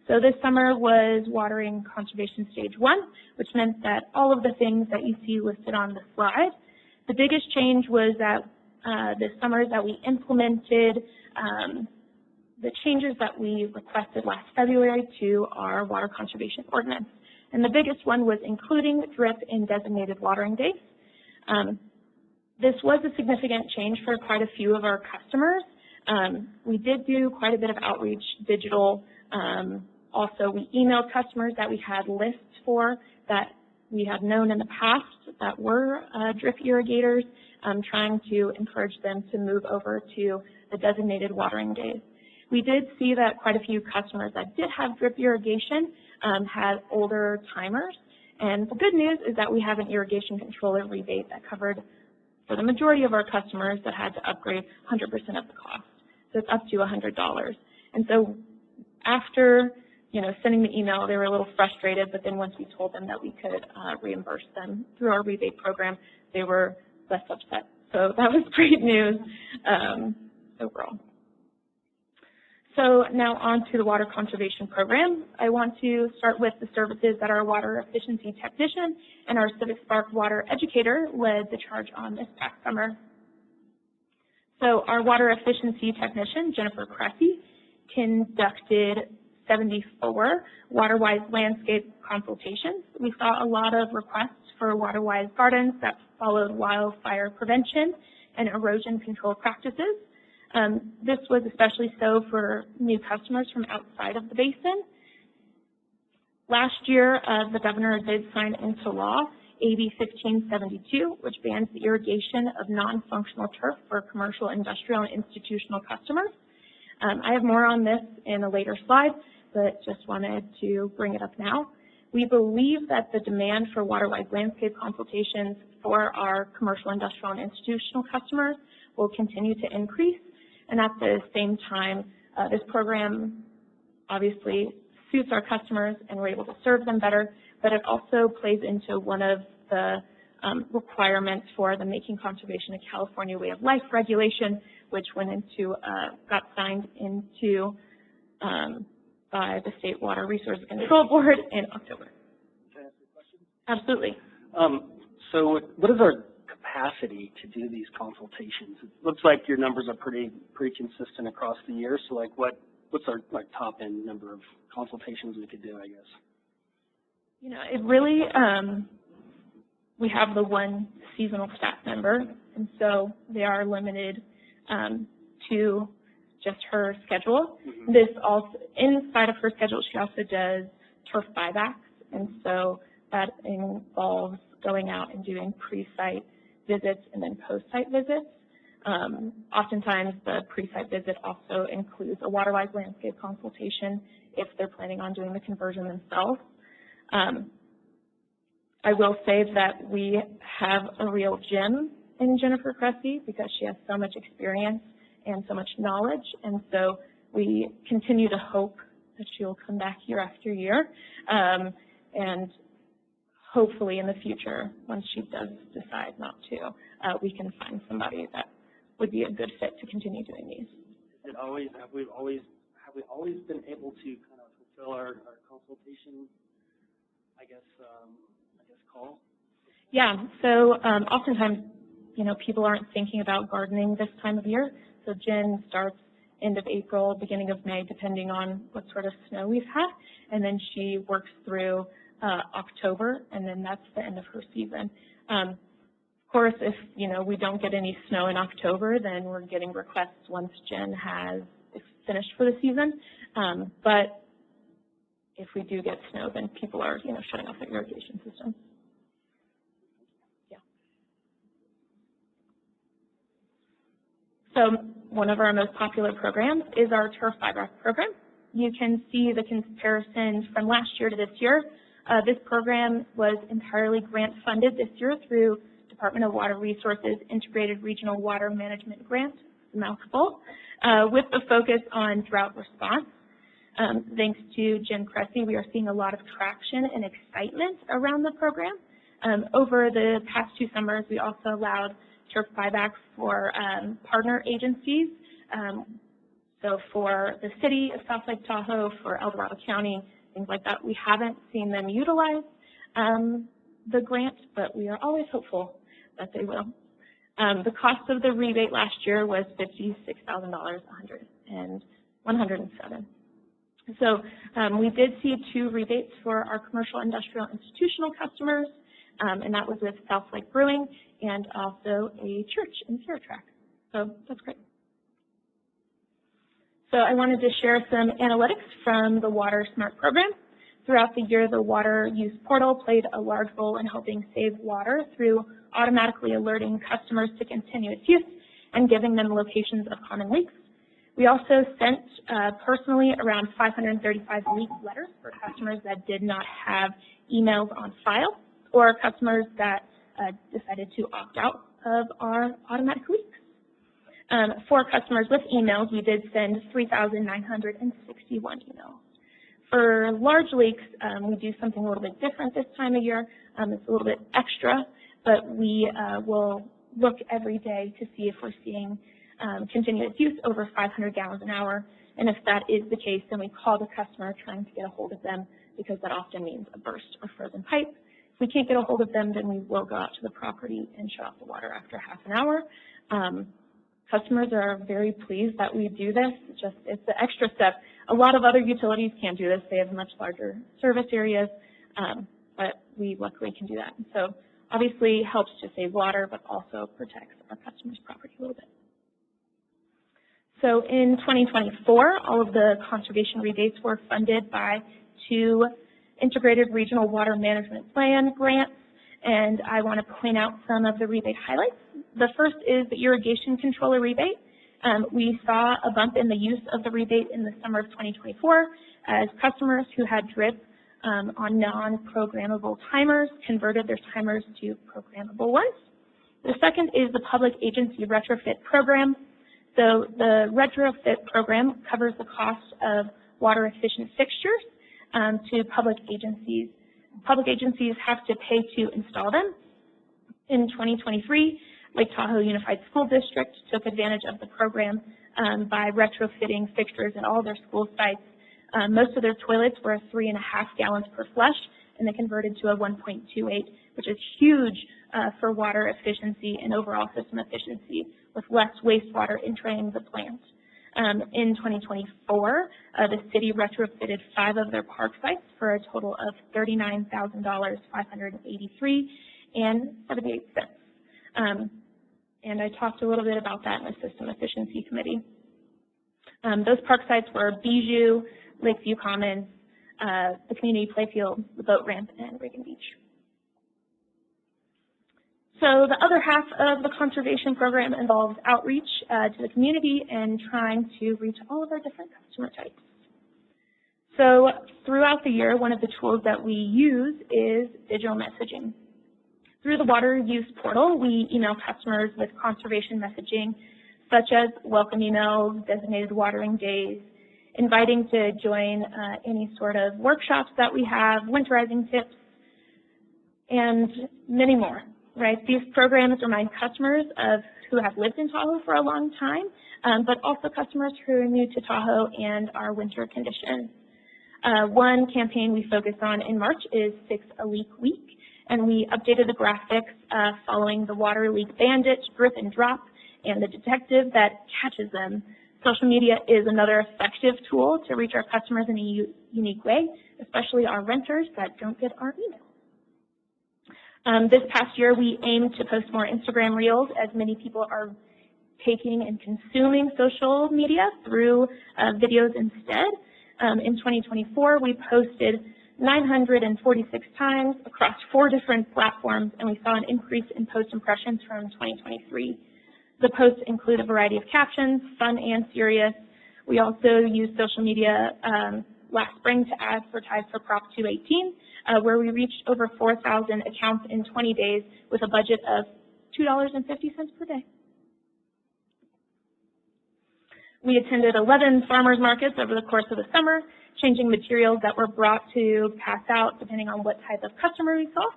So this summer was watering conservation stage 1, which meant that all of the things that you see listed on the slide. The biggest change was that this summer that we implemented the changes that we requested last February to our water conservation ordinance. And the biggest one was including drip in designated watering days. This was a significant change for quite a few of our customers. We did do quite a bit of outreach, digital. Also, we emailed customers that we had lists for that we had known in the past that were drip irrigators, trying to encourage them to move over to the designated watering days. We did see that quite a few customers that did have drip irrigation had older timers. And the good news is that we have an irrigation controller rebate that covered for the majority of our customers that had to upgrade 100% of the cost. So it's up to $100. And so after, sending the email, they were a little frustrated, but then once we told them that we could reimburse them through our rebate program, they were less upset. So that was great news overall. So now on to the water conservation program. I want to start with the services that our water efficiency technician and our Civic Spark water educator led the charge on this past summer. So our water efficiency technician, Jennifer Cressy, conducted 74 WaterWise landscape consultations. We saw a lot of requests for WaterWise gardens that followed wildfire prevention and erosion control practices. This was especially so for new customers from outside of the basin. Last year, the governor did sign into law AB 1572, which bans the irrigation of non-functional turf for commercial, industrial, and institutional customers. I have more on this in a later slide, but just wanted to bring it up now. We believe that the demand for water-wise landscape consultations for our commercial, industrial, and institutional customers will continue to increase. And at the same time, this program obviously suits our customers and we're able to serve them better, but it also plays into one of the requirements for the Making Conservation a California Way of Life regulation, which got signed into by the State Water Resources Control Board in October.
Can I ask you a question?
Absolutely.
So what is our capacity to do these consultations? It looks like your numbers are pretty consistent across the year. So like what's our top end number of consultations we could do, I guess?
You know, it really, we have the one seasonal staff member, and so they are limited to just her schedule.
Mm-hmm.
This also, inside of her schedule, she also does turf buybacks, and so that involves going out and doing pre-site visits and then post-site visits. Oftentimes, the pre-site visit also includes a water-wise landscape consultation if they're planning on doing the conversion themselves. I will say that we have a real gem in Jennifer Cressy because she has so much experience and so much knowledge, and so we continue to hope that she will come back year after year, and hopefully in the future, once she does decide not to, we can find somebody that would be a good fit to continue doing these.
Have we always been able to kind of fulfill our consultation, call?
Yeah, so oftentimes, you know, people aren't thinking about gardening this time of year. So Jen starts end of April, beginning of May, depending on what sort of snow we've had. And then she works through October, and then that's the end of her season. Of course, if, you know, we don't get any snow in October, then we're getting requests once Jen has finished for the season. But if we do get snow, then people are, you know, shutting off their irrigation system. So one of our most popular programs is our turf buyback program. You can see the comparison from last year to this year. This program was entirely grant funded this year through Department of Water Resources Integrated Regional Water Management Grant, a mouthful, with the focus on drought response. Thanks to Jen Cressy, we are seeing a lot of traction and excitement around the program. Over the past 2 summers, we also allowed turf buybacks for partner agencies. So for the city of South Lake Tahoe, for El Dorado County, things like that, we haven't seen them utilize the grant, but we are always hopeful that they will. The cost of the rebate last year was $56,000, $107. So we did see 2 rebates for our commercial, industrial, institutional customers, and that was with South Lake Brewing and also a church in Fairtrack. So that's great. So I wanted to share some analytics from the Water Smart program. Throughout the year, the Water Use Portal played a large role in helping save water through automatically alerting customers to continuous use and giving them locations of common leaks. We also sent personally around 535 leak letters for customers that did not have emails on file, or customers that decided to opt out of our automatic leaks. For customers with emails, we did send 3,961 emails. For large leaks, we do something a little bit different this time of year. It's a little bit extra, but we will look every day to see if we're seeing continuous use over 500 gallons an hour. And if that is the case, then we call the customer trying to get a hold of them, because that often means a burst or frozen pipe. If we can't get a hold of them, then we will go out to the property and shut off the water after half an hour. Customers are very pleased that we do this. It's the extra step. A lot of other utilities can't do this. They have much larger service areas, but we luckily can do that. And so obviously helps to save water, but also protects our customers' property a little bit. So in 2024, all of the conservation rebates were funded by 2 Integrated Regional Water Management Plan grants, and I want to point out some of the rebate highlights. The first is the irrigation controller rebate. We saw a bump in the use of the rebate in the summer of 2024 as customers who had drip on non-programmable timers, converted their timers to programmable ones. The second is the public agency retrofit program. So the retrofit program covers the cost of water efficient fixtures to public agencies. Public agencies have to pay to install them. In 2023, Lake Tahoe Unified School District took advantage of the program by retrofitting fixtures at all their school sites. Most of their toilets were 3.5 gallons per flush, and they converted to a 1.28, which is huge for water efficiency and overall system efficiency, with less wastewater entering the plant. In 2024, the city retrofitted 5 of their park sites for a total of $39,583.78. And I talked a little bit about that in the System Efficiency Committee. Those park sites were Bijou, Lakeview Commons, the Community Playfield, the Boat Ramp, and Reagan Beach. So the other half of the conservation program involves outreach to the community and trying to reach all of our different customer types. So throughout the year, one of the tools that we use is digital messaging. Through the water use portal, we email customers with conservation messaging, such as welcome emails, designated watering days, inviting to join any sort of workshops that we have, winterizing tips, and many more. Right? These programs remind customers of who have lived in Tahoe for a long time, but also customers who are new to Tahoe and our winter conditions. One campaign we focus on in March is Fix a Leak Week, and we updated the graphics following the water leak bandit, drip and drop, and the detective that catches them. Social media is another effective tool to reach our customers in a unique way, especially our renters that don't get our email. This past year, we aimed to post more Instagram Reels, as many people are taking and consuming social media through videos instead. In 2024, we posted 946 times across 4 different platforms, and we saw an increase in post impressions from 2023. The posts include a variety of captions, fun and serious. We also used social media last spring to advertise for Prop 218, where we reached over 4,000 accounts in 20 days with a budget of $2.50 per day. We attended 11 farmers markets over the course of the summer, changing materials that were brought to pass out depending on what type of customer we saw.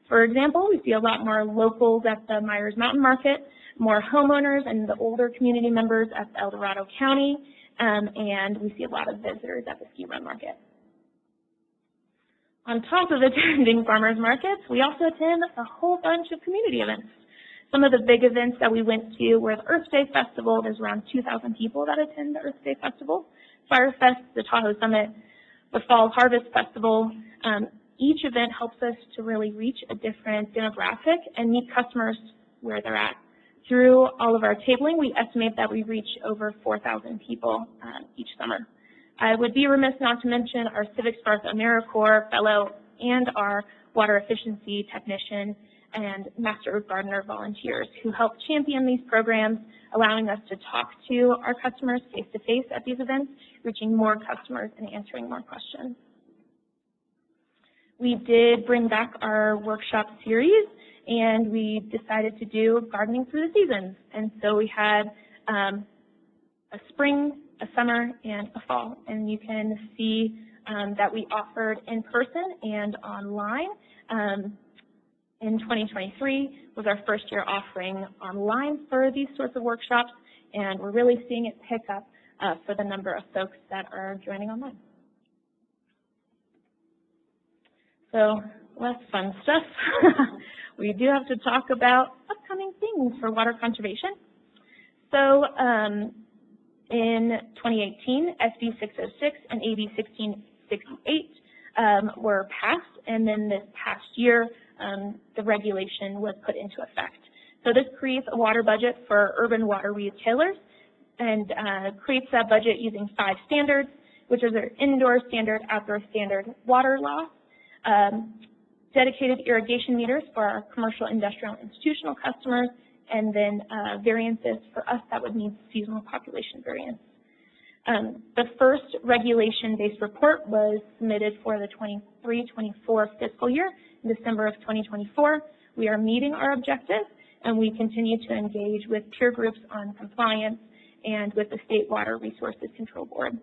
For example, we see a lot more locals at the Myers Mountain Market, more homeowners and the older community members at the El Dorado County, and we see a lot of visitors at the Ski Run Market. On top of attending farmers markets, we also attend a whole bunch of community events. Some of the big events that we went to were the Earth Day Festival. There's around 2,000 people that attend the Earth Day Festival. Fire Fest, the Tahoe Summit, the Fall Harvest Festival. Each event helps us to really reach a different demographic and meet customers where they're at. Through all of our tabling, we estimate that we reach over 4,000 people each summer. I would be remiss not to mention our Civic Spark AmeriCorps fellow and our water efficiency technician and Master Gardener volunteers who help champion these programs, allowing us to talk to our customers face-to-face at these events, reaching more customers and answering more questions. We did bring back our workshop series, and we decided to do gardening through the seasons. And so we had a spring, a summer, and a fall. And you can see that we offered in person and online. In 2023 was our first year offering online for these sorts of workshops, and we're really seeing it pick up for the number of folks that are joining online. So less fun stuff. We do have to talk about upcoming things for water conservation. So in 2018, SB 606 and AB 1668 were passed, and then this past year, the regulation was put into effect. So this creates a water budget for urban water retailers and creates that budget using 5 standards, which are their indoor standard, outdoor standard, water loss, dedicated irrigation meters for our commercial, industrial, and institutional customers, and then variances for us that would need seasonal population variance. The first regulation-based report was submitted for the 23-24 fiscal year in December of 2024. We are meeting our objectives, and we continue to engage with peer groups on compliance and with the State Water Resources Control Board.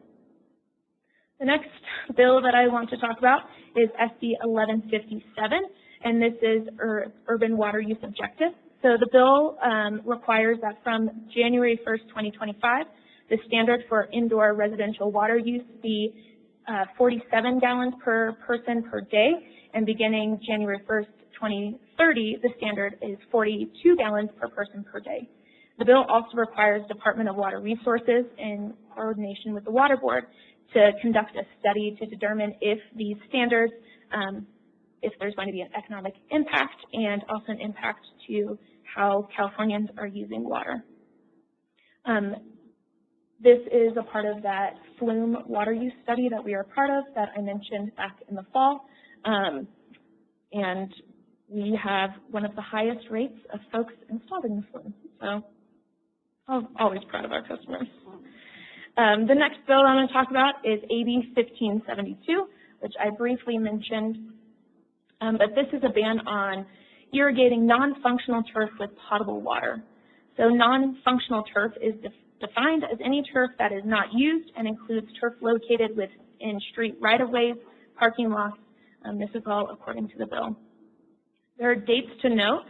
The next bill that I want to talk about is SB 1157, and this is Urban Water Use Objective. So the bill requires that from January 1st, 2025, the standard for indoor residential water use be 47 gallons per person per day, and beginning January 1st, 2030, the standard is 42 gallons per person per day. The bill also requires Department of Water Resources, in coordination with the Water Board, to conduct a study to determine if these standards, if there's going to be an economic impact and also an impact to how Californians are using water. This is a part of that flume water use study that we are part of that I mentioned back in the fall. And we have one of the highest rates of folks installing the flume. So I'm always proud of our customers. The next bill I'm going to talk about is AD 1572, which I briefly mentioned. But this is a ban on irrigating non-functional turf with potable water. So non-functional turf is defined as any turf that is not used and includes turf located within street right-of-ways, parking lots. This is all according to the bill. There are dates to note.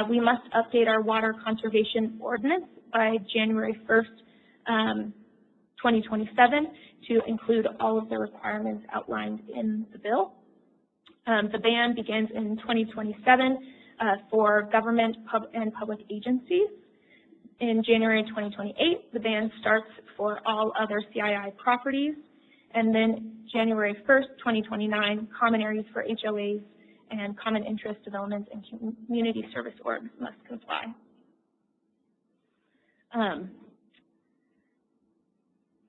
We must update our water conservation ordinance by January 1st, 2027 to include all of the requirements outlined in the bill. The ban begins in 2027 for government and public agencies. In January 2028, the ban starts for all other CII properties. And then January 1st, 2029, common areas for HOAs and common interest developments and community service orgs must comply.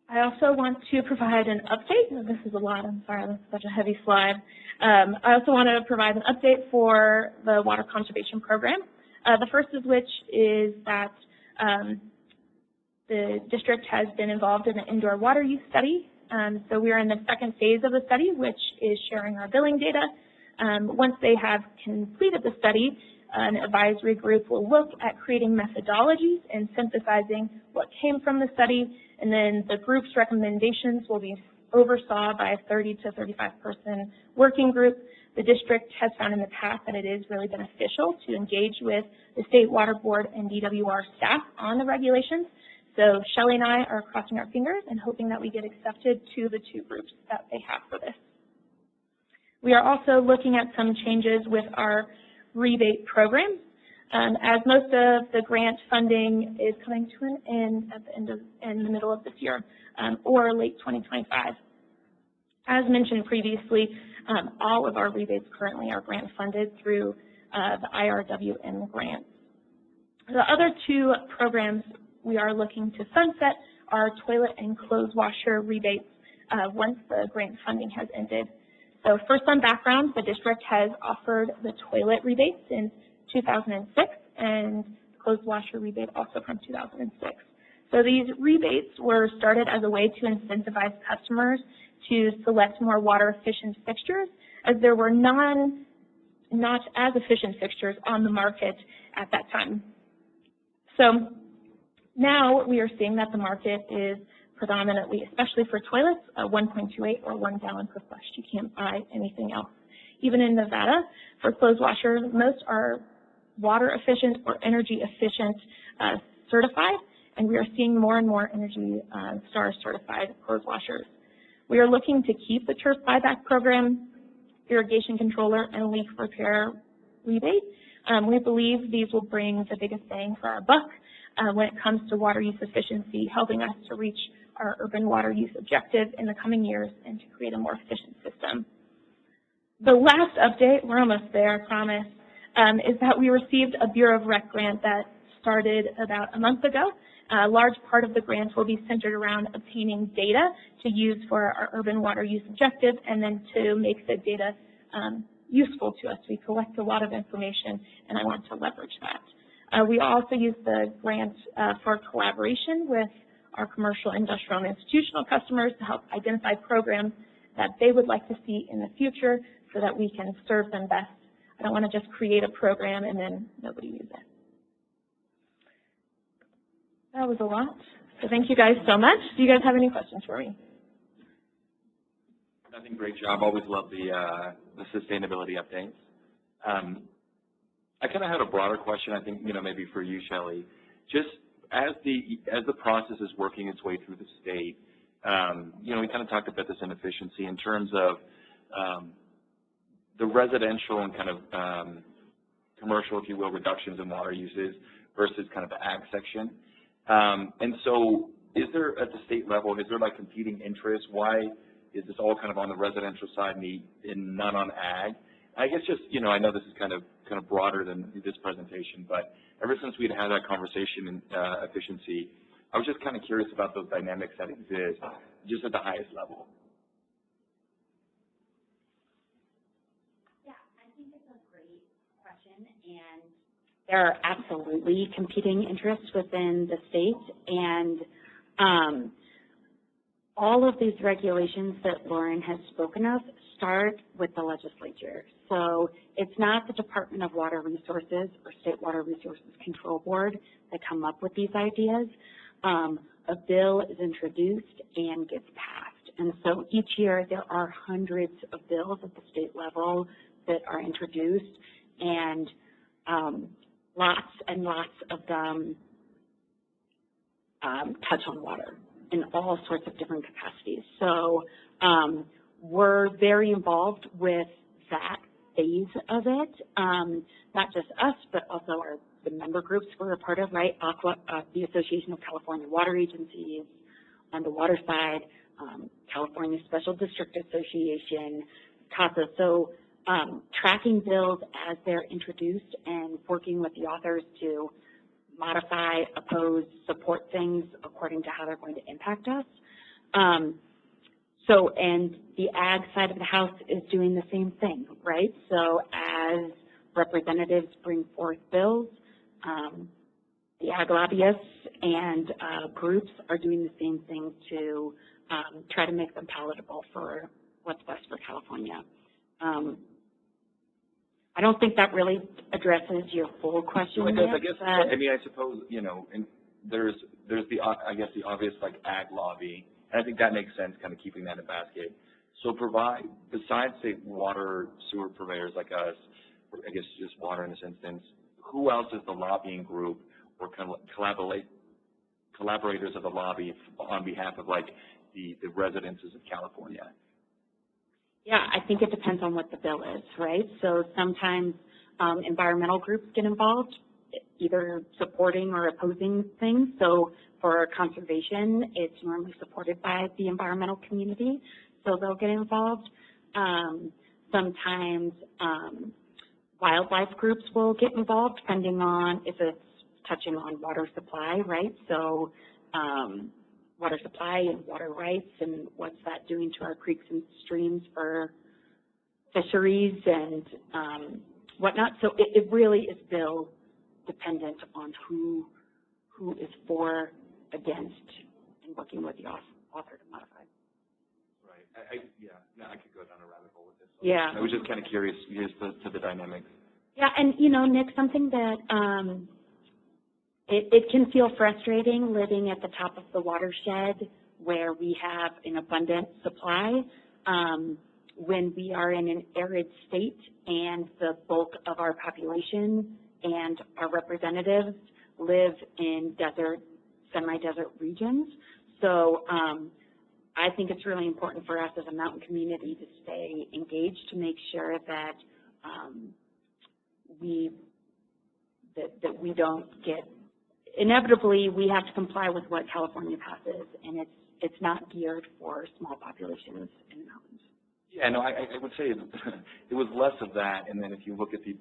I also want to provide an update. This is a lot, I'm sorry, this is such a heavy slide. I also want to provide an update for the water conservation program. The first of which is that the district has been involved in an indoor water use study. So we are in the second phase of the study, which is sharing our billing data. Once they have completed the study, an advisory group will look at creating methodologies and synthesizing what came from the study, and then the group's recommendations will be oversaw by a 30 to 35 person working group. The district has found in the past that it is really beneficial to engage with the State Water Board and DWR staff on the regulations. So Shelley and I are crossing our fingers and hoping that we get accepted to the two groups that they have for this. We are also looking at some changes with our rebate program. As most of the grant funding is coming to an end at in the middle of this year, or late 2025. As mentioned previously, all of our rebates currently are grant funded through the IRWN grant. The other two programs we are looking to sunset are toilet and clothes washer rebates once the grant funding has ended. So for some background, the district has offered the toilet rebate since 2006 and clothes washer rebate also from 2006. So these rebates were started as a way to incentivize customers to select more water efficient fixtures, as there were not as efficient fixtures on the market at that time. So now we are seeing that the market is predominantly, especially for toilets, 1.28 or 1 gallon per flush. You can't buy anything else. Even in Nevada, for clothes washers, most are water efficient or energy efficient certified, and we are seeing more and more Energy Star certified clothes washers. We are looking to keep the turf buyback program, irrigation controller, and leak repair rebate. We believe these will bring the biggest bang for our buck when it comes to water use efficiency, helping us to reach our urban water use objective in the coming years and to create a more efficient system. The last update, we're almost there, I promise, is that we received a Bureau of Rec grant that started about a month ago. A large part of the grant will be centered around obtaining data to use for our urban water use objective and then to make the data useful to us. We collect a lot of information and I want to leverage that. We also use the grant for collaboration with our commercial, industrial, and institutional customers to help identify programs that they would like to see in the future so that we can serve them best. I don't want to just create a program and then nobody use it. That was a lot. So thank you guys so much. Do you guys have any questions for me?
I think great job. Always love the sustainability updates. I kind of had a broader question. I think maybe for you, Shelley. Just as the process is working its way through the state, we kind of talked about this inefficiency in terms of the residential and kind of commercial, if you will, reductions in water uses versus kind of the ag section. And so, is there at the state level, is there like competing interests? Why is this all kind of on the residential side and not on ag? I guess just, I know this is kind of broader than this presentation, but ever since we'd had that conversation in efficiency, I was just kind of curious about those dynamics that exist just at the highest level.
Yeah, I think it's a great question, and there are absolutely competing interests within the state, and all of these regulations that Lauren has spoken of start with the legislature. So it's not the Department of Water Resources or State Water Resources Control Board that come up with these ideas. A bill is introduced and gets passed. And so each year there are hundreds of bills at the state level that are introduced, and lots and lots of them touch on water in all sorts of different capacities. So we're very involved with that phase of it, not just us, but also the member groups we're a part of, right? The Association of California Water Agencies on the water side, California Special District Association, CASA. So tracking bills as they're introduced and working with the authors to modify, oppose, support things according to how they're going to impact us. And the ag side of the house is doing the same thing, right? So as representatives bring forth bills, the ag lobbyists and groups are doing the same thing to try to make them palatable for what's best for California. I don't think that really addresses your full question.
No, it does. I guess, I suppose, and there's the obvious like ag lobby, and I think that makes sense, kind of keeping that in a basket. So besides, say, water sewer purveyors like us, or I guess just water in this instance, who else is the lobbying group or collaborators of the lobby on behalf of like the residences of California?
Yeah, I think it depends on what the bill is, right? So sometimes environmental groups get involved, either supporting or opposing things. So for conservation, it's normally supported by the environmental community, so they'll get involved. Sometimes wildlife groups will get involved, depending on if it's touching on water supply, right? So water supply and water rights and what's that doing to our creeks and streams for fisheries and whatnot. So it really is bill dependent on who is for, against, and working with the author to modify.
Right. I could go down a rabbit hole with this.
Yeah.
I was just kind of curious to the dynamics.
Yeah, and Nick, something that it can feel frustrating living at the top of the watershed where we have an abundant supply when we are in an arid state and the bulk of our population and our representatives live in desert, semi-desert regions. So I think it's really important for us as a mountain community to stay engaged to make sure that we don't get, inevitably we have to comply with what California passes, and it's not geared for small populations in the mountains.
Yeah, no, I would say it was less of that, and then if you look at the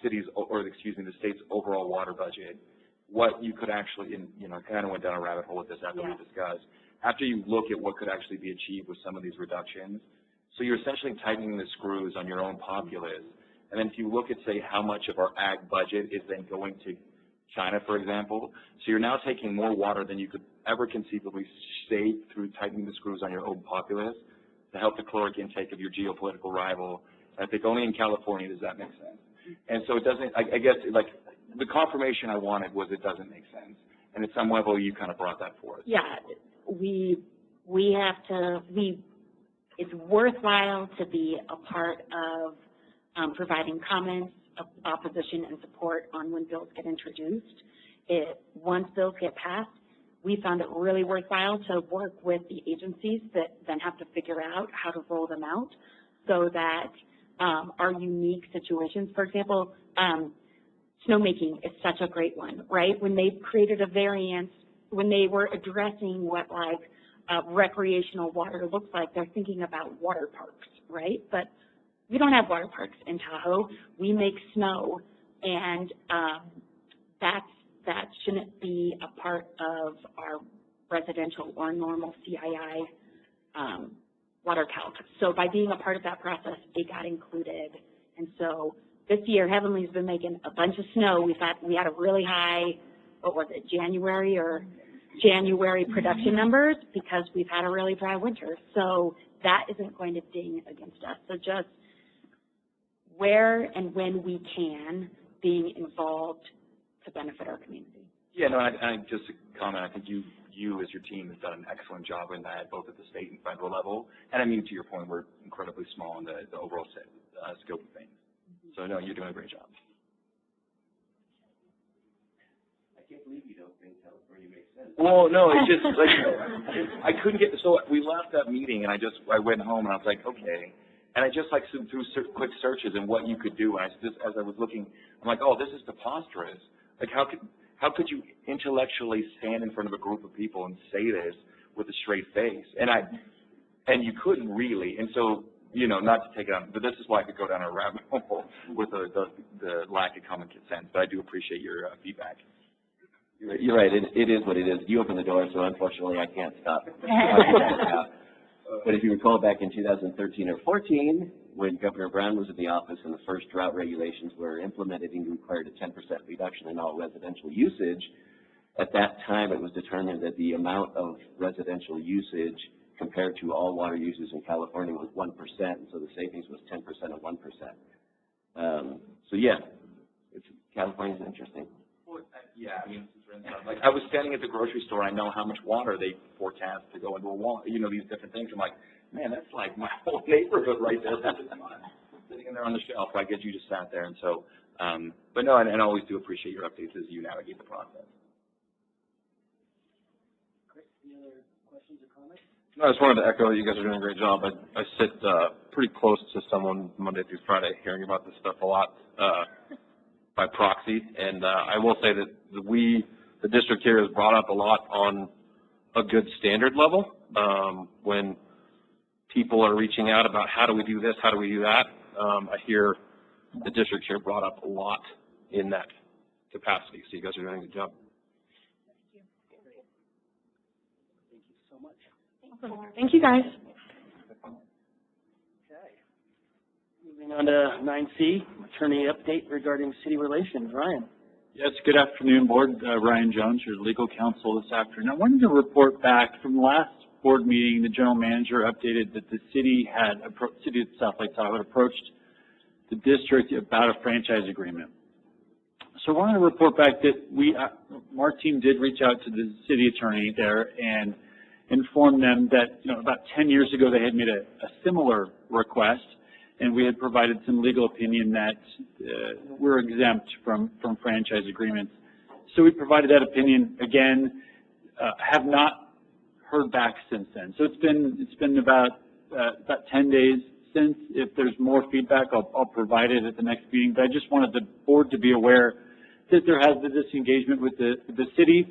the state's overall water budget, what you could actually, I kind of went down a rabbit hole with this after we discussed, after you look at what could actually be achieved with some of these reductions, so you're essentially tightening the screws on your own populace, and then if you look at, say, how much of our ag budget is then going to China, for example. So you're now taking more water than you could ever conceivably save through tightening the screws on your own populace to help the caloric intake of your geopolitical rival. I think only in California does that make sense. And so it doesn't, I guess, like, the confirmation I wanted was it doesn't make sense. And at some level, you kind of brought that forth.
Yeah, it's worthwhile to be a part of providing comments, opposition, and support on when bills get introduced. Once bills get passed, we found it really worthwhile to work with the agencies that then have to figure out how to roll them out so that our unique situations, for example, snowmaking is such a great one, right? When they created a variance, when they were addressing what recreational water looks like, they're thinking about water parks, right? But we don't have water parks in Tahoe. We make snow, and that shouldn't be a part of our residential or normal CII water calc. So by being a part of that process, it got included. And so this year, Heavenly's been making a bunch of snow. We had a really high, what was it, January production numbers because we've had a really dry winter. So that isn't going to ding against us. So just where and when we can, being involved to benefit our community.
Yeah, no, I just to comment, I think you as your team has done an excellent job in that, both at the state and federal level. And I mean, to your point, we're incredibly small in the overall scope of things. So no, you're doing a great job.
I can't believe you don't think California makes sense.
Well, no, it's just like I couldn't get. So we left that meeting, and I went home, and I was like, okay. And I just like through quick searches and what you could do. And as I was looking, I'm like, oh, this is preposterous. Like, how could you intellectually stand in front of a group of people and say this with a straight face? And you couldn't really. And so, you know, not to take it on, but this is why I could go down a rabbit hole with the lack of common sense. But I do appreciate your feedback.
You're right. It is what it is. You opened the door, so unfortunately I can't stop. But if you recall back in 2013 or 14, when Governor Brown was in the office and the first drought regulations were implemented and required a 10% reduction in all residential usage, at that time it was determined that the amount of residential usage compared to all water uses in California was 1%, and so the savings was 10% of 1%. So yeah, California's interesting.
Well, yeah, I mean, like I was standing at the grocery store. I know how much water they forecast to go into a wall. You know, these different things. I'm like, man, that's like my whole neighborhood right there. That's sitting in there on the shelf. I guess you just sat there, and so. But no, and I always do appreciate your updates as you navigate the process.
Great. Any other questions or comments?
No, I just wanted to echo that you guys are doing a great job. I sit pretty close to someone Monday through Friday, hearing about this stuff a lot by proxy, and I will say that the district here has brought up a lot on a good standard level when people are reaching out about how do we do this, how do we do that. I hear the district here brought up a lot in that capacity, so you guys are doing a good job.
Thank you so much.
Thank you, guys.
Okay. Moving on to 9C, attorney update regarding city relations. Ryan.
Yes, good afternoon, Board. Ryan Jones, your legal counsel this afternoon. I wanted to report back from the last board meeting. The general manager updated that the city of South Lake Tahoe had approached the district about a franchise agreement. So I wanted to report back that our team did reach out to the city attorney there and inform them that, you know, about 10 years ago they had made a similar request, and we had provided some legal opinion that we're exempt from franchise agreements. So we provided that opinion again, have not heard back since then. So it's been about 10 days since. If there's more feedback, I'll provide it at the next meeting. But I just wanted the board to be aware that there has been disengagement with the city.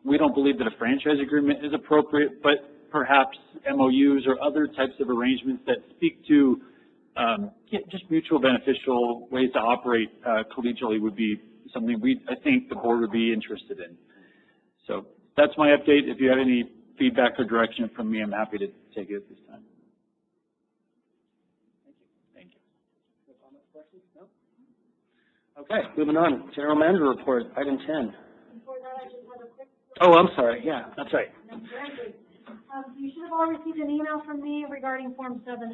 We don't believe that a franchise agreement is appropriate, but perhaps MOUs or other types of arrangements that speak to just mutual beneficial ways to operate collegially would be something I think the board would be interested in. So that's my update. If you have any feedback or direction from me, I'm happy to take it at this time.
Thank you. No comments, questions? No? Okay, moving on. General Manager Report, item 10.
Before that, I just have a quick.
Oh, I'm sorry. Yeah, that's right.
You should have all received an email from me regarding Form 700,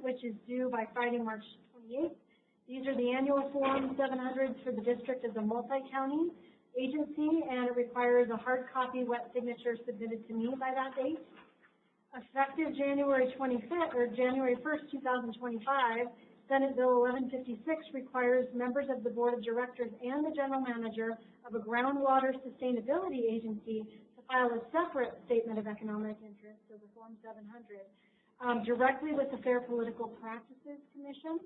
which is due by Friday, March 28th. These are the annual Form 700s for the district as a multi-county agency, and it requires a hard copy wet signature submitted to me by that date. Effective January 25th, or January 1st, 2025, Senate Bill 1156 requires members of the Board of Directors and the General Manager of a groundwater sustainability agency to file a separate statement of economic interest, so the Form 700, directly with the Fair Political Practices Commission.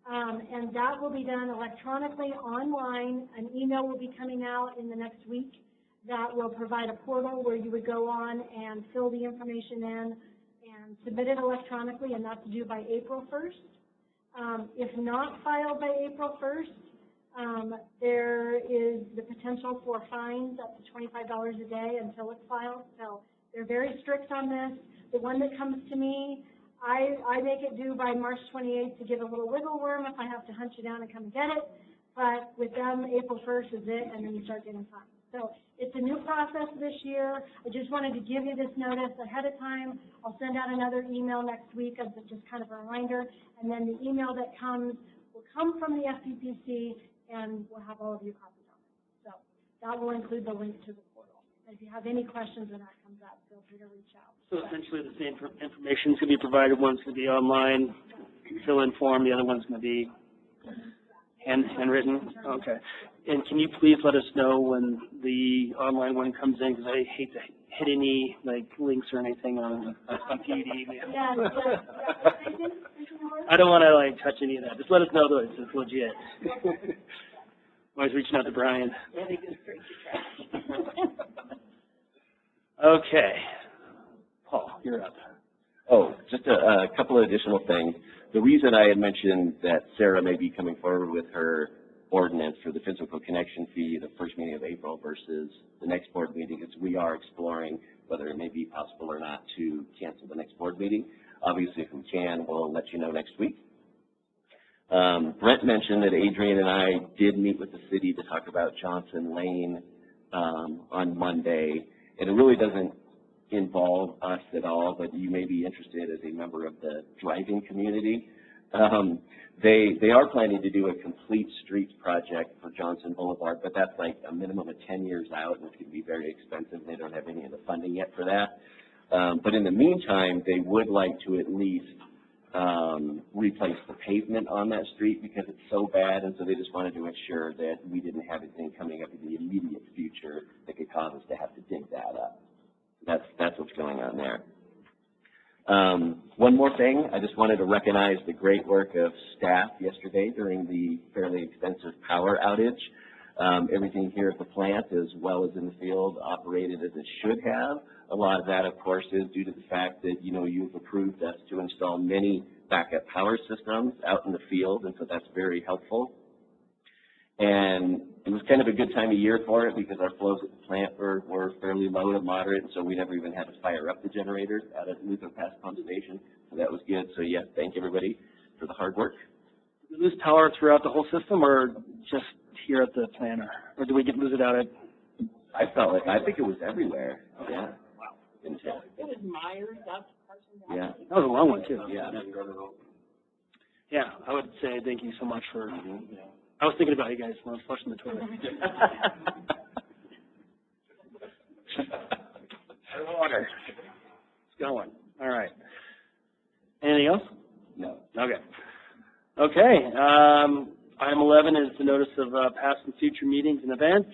And that will be done electronically online. An email will be coming out in the next week that will provide a portal where you would go on and fill the information in and submit it electronically, and that's due by April 1st. If not filed by April 1st, there is the potential for fines up to $25 a day until it's filed. So they're very strict on this. The one that comes to me, I make it due by March 28th to give a little wiggle room if I have to hunt you down and come and get it. But with them, April 1st is it, and then you start getting fines. So it's a new process this year. I just wanted to give you this notice ahead of time. I'll send out another email next week as just kind of a reminder. And then the email that comes will come from the FPPC, and we'll have all of you copies on it. So that will include the link to the portal. If you have any questions when that comes up, feel free to reach out.
So essentially the same information is going to be provided. One's going to be online, fill in form. The other one's going to be handwritten. Okay. And can you please let us know when the online one comes in, because I hate to hit any like links or anything on PD. I don't want to like touch any of that. Just let us know that it's legit. I'm always reaching out to Brian. Okay. Paul, you're up.
Oh, just a couple of additional things. The reason I had mentioned that Sarah may be coming forward with her ordinance for the physical connection fee the first meeting of April versus the next board meeting is we are exploring whether it may be possible or not to cancel the next board meeting. Obviously, if we can, we'll let you know next week. Brent mentioned that Adrian and I did meet with the city to talk about Johnson Lane on Monday, and it really doesn't involve us at all, but you may be interested as a member of the driving community. They are planning to do a complete streets project for Johnson Boulevard, but that's like a minimum of 10 years out, and it's going to be very expensive. They don't have any of the funding yet for that. But in the meantime, they would like to at least replace the pavement on that street because it's so bad, and so they just wanted to ensure that we didn't have anything coming up in the immediate future that could cause us to have to dig that up. That's what's going on there. One more thing, I just wanted to recognize the great work of staff yesterday during the fairly extensive power outage. Everything here at the plant, as well as in the field, operated as it should have. A lot of that, of course, is due to the fact that, you know, you've approved us to install many backup power systems out in the field, and so that's very helpful. And it was kind of a good time of year for it because our flows at the plant were fairly low to moderate, and so we never even had to fire up the generators out at Luther Pass Pump Station. So that was good. So, yeah, thank everybody for the hard work.
Did we lose power throughout the whole system or just here at the plant? Or do we lose it out at?
I think it was everywhere. Okay. Yeah.
Wow. It was Myers, up Carson.
Yeah.
That was a long one, too.
Yeah.
Yeah, I would say thank you so much for, I was thinking about you guys when I was flushing the toilet. Water. It's going. All right. Anything else?
No.
Okay. Okay. Item 11 is the notice of past and future meetings and events.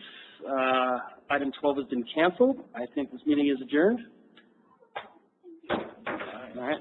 Item 12 has been canceled. I think this meeting is adjourned. All right.